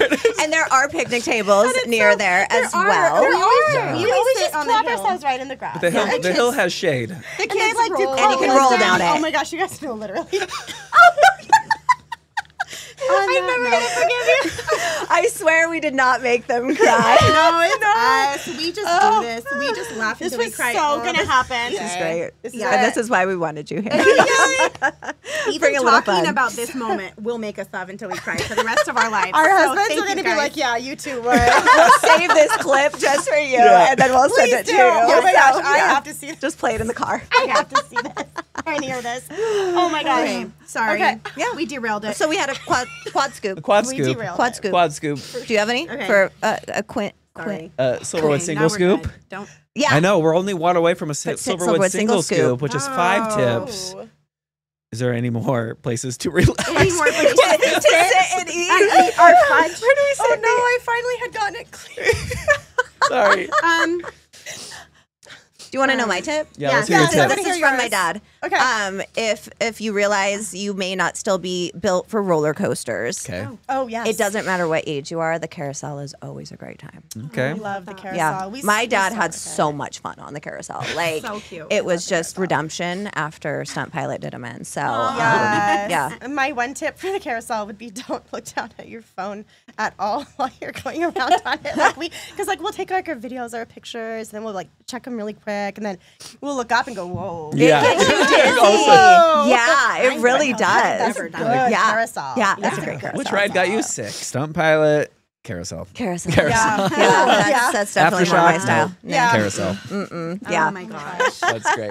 [SPEAKER 1] And there are picnic tables near there as well.
[SPEAKER 6] We always just plop ourselves right in the grass.
[SPEAKER 2] But the hill has shade.
[SPEAKER 6] The kids like do
[SPEAKER 1] and you can roll down it.
[SPEAKER 6] Oh my gosh, you guys know literally.
[SPEAKER 5] I'm never gonna forgive you.
[SPEAKER 1] I swear we did not make them cry.
[SPEAKER 5] No, it's us. We just do this. We just laugh until we cry.
[SPEAKER 6] This was so gonna happen.
[SPEAKER 1] This is great.
[SPEAKER 6] Yeah.
[SPEAKER 1] And this is why we wanted you here.
[SPEAKER 5] Even talking about this moment will make us laugh until we cry for the rest of our lives.
[SPEAKER 6] Our husbands are gonna be like, yeah, you too would.
[SPEAKER 1] We'll save this clip just for you, and then we'll send it to you.
[SPEAKER 6] Oh my gosh, I have to see this.
[SPEAKER 1] Just play it in the car.
[SPEAKER 6] I have to see this. I hear this. Oh my gosh.
[SPEAKER 5] Okay, sorry.
[SPEAKER 6] Okay.
[SPEAKER 5] Yeah, we derailed it.
[SPEAKER 1] So we had a quad scoop.
[SPEAKER 2] Quad
[SPEAKER 6] We
[SPEAKER 2] scoop.
[SPEAKER 6] derailed
[SPEAKER 1] Quad
[SPEAKER 6] it.
[SPEAKER 1] scoop.
[SPEAKER 2] Quad scoop.
[SPEAKER 1] Do you have any for a quint?
[SPEAKER 5] Sorry.
[SPEAKER 2] Silverwood
[SPEAKER 5] Okay,
[SPEAKER 2] single
[SPEAKER 5] now we're
[SPEAKER 2] scoop.
[SPEAKER 5] good. Don't.
[SPEAKER 1] Yeah.
[SPEAKER 2] I know we're only one away from a Silverwood single
[SPEAKER 1] scoop.
[SPEAKER 2] scoop, which is 5 tips. Is there any more places to relax?
[SPEAKER 5] Any more places
[SPEAKER 1] to sit and eat
[SPEAKER 5] our fudge?
[SPEAKER 1] Where do we sit?
[SPEAKER 6] Oh no, I finally had gotten it clear.
[SPEAKER 2] Sorry.
[SPEAKER 1] Do you want to know my tip?
[SPEAKER 2] Yeah, let's hear your tip.
[SPEAKER 1] This is from my dad.
[SPEAKER 6] Okay.
[SPEAKER 1] If you realize you may not still be built for roller coasters.
[SPEAKER 2] Okay.
[SPEAKER 6] Oh yes.
[SPEAKER 1] It doesn't matter what age you are. The carousel is always a great time.
[SPEAKER 2] Okay.
[SPEAKER 6] I love the carousel.
[SPEAKER 1] Yeah. My dad had so much fun on the carousel. Like
[SPEAKER 5] So cute.
[SPEAKER 1] it was just redemption after Stunt Pilot did him in. So
[SPEAKER 6] Yes.
[SPEAKER 1] yeah.
[SPEAKER 6] My one tip for the carousel would be don't look down at your phone at all while you're going around on it. Because we'll take like our videos or our pictures, and then we'll like check them really quick, and then we'll look up and go, whoa.
[SPEAKER 2] Yeah.
[SPEAKER 1] Yeah, it really does.
[SPEAKER 6] That's a good carousel.
[SPEAKER 1] Yeah, that's a great carousel.
[SPEAKER 2] Which ride got you sick? Stunt Pilot, carousel.
[SPEAKER 1] Carousel.
[SPEAKER 6] Yeah.
[SPEAKER 1] That's definitely more my style.
[SPEAKER 6] Yeah.
[SPEAKER 2] Carousel.
[SPEAKER 1] Yeah.
[SPEAKER 5] Oh my gosh.
[SPEAKER 2] That's great.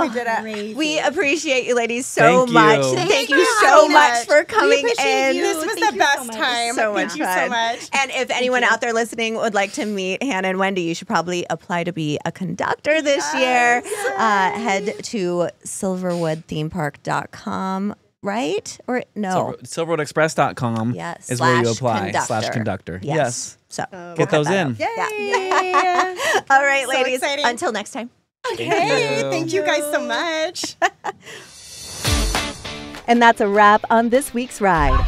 [SPEAKER 6] We did it.
[SPEAKER 1] We appreciate you ladies so
[SPEAKER 2] Thank you.
[SPEAKER 1] much. Thank you so
[SPEAKER 6] having
[SPEAKER 1] much
[SPEAKER 6] us.
[SPEAKER 1] for coming
[SPEAKER 5] appreciate
[SPEAKER 1] in.
[SPEAKER 5] you.
[SPEAKER 6] This was
[SPEAKER 5] Thank
[SPEAKER 6] the
[SPEAKER 5] you so
[SPEAKER 6] best
[SPEAKER 5] much.
[SPEAKER 6] time.
[SPEAKER 1] So much
[SPEAKER 6] Thank you
[SPEAKER 1] fun.
[SPEAKER 6] so much.
[SPEAKER 1] And if anyone out there listening would like to meet Hannah and Wendy, you should probably apply to be a conductor this year. Head to silverwoodthemepark.com, right? Or no?
[SPEAKER 2] Silverwoodexpress.com
[SPEAKER 1] Yes.
[SPEAKER 2] is where you
[SPEAKER 1] /conductor.
[SPEAKER 2] apply. /conductor. Yes.
[SPEAKER 1] So
[SPEAKER 2] Get those in.
[SPEAKER 6] Yay.
[SPEAKER 1] all right,
[SPEAKER 6] So
[SPEAKER 1] ladies.
[SPEAKER 6] exciting.
[SPEAKER 1] Until next time.
[SPEAKER 6] Hey, thank you guys so much.
[SPEAKER 7] And that's a wrap on this week's ride.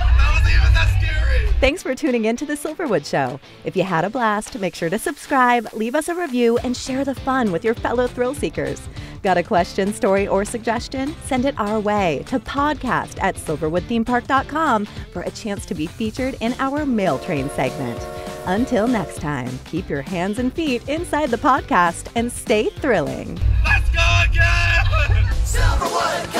[SPEAKER 7] Thanks for tuning in to the Silverwood Show. If you had a blast, make sure to subscribe, leave us a review, and share the fun with your fellow thrill seekers. Got a question, story, or suggestion? Send it our way to podcast@silverwoodthemepark.com for a chance to be featured in our Mail Train segment. Until next time, keep your hands and feet inside the podcast and stay thrilling.
[SPEAKER 8] Let's go again! Silverwood!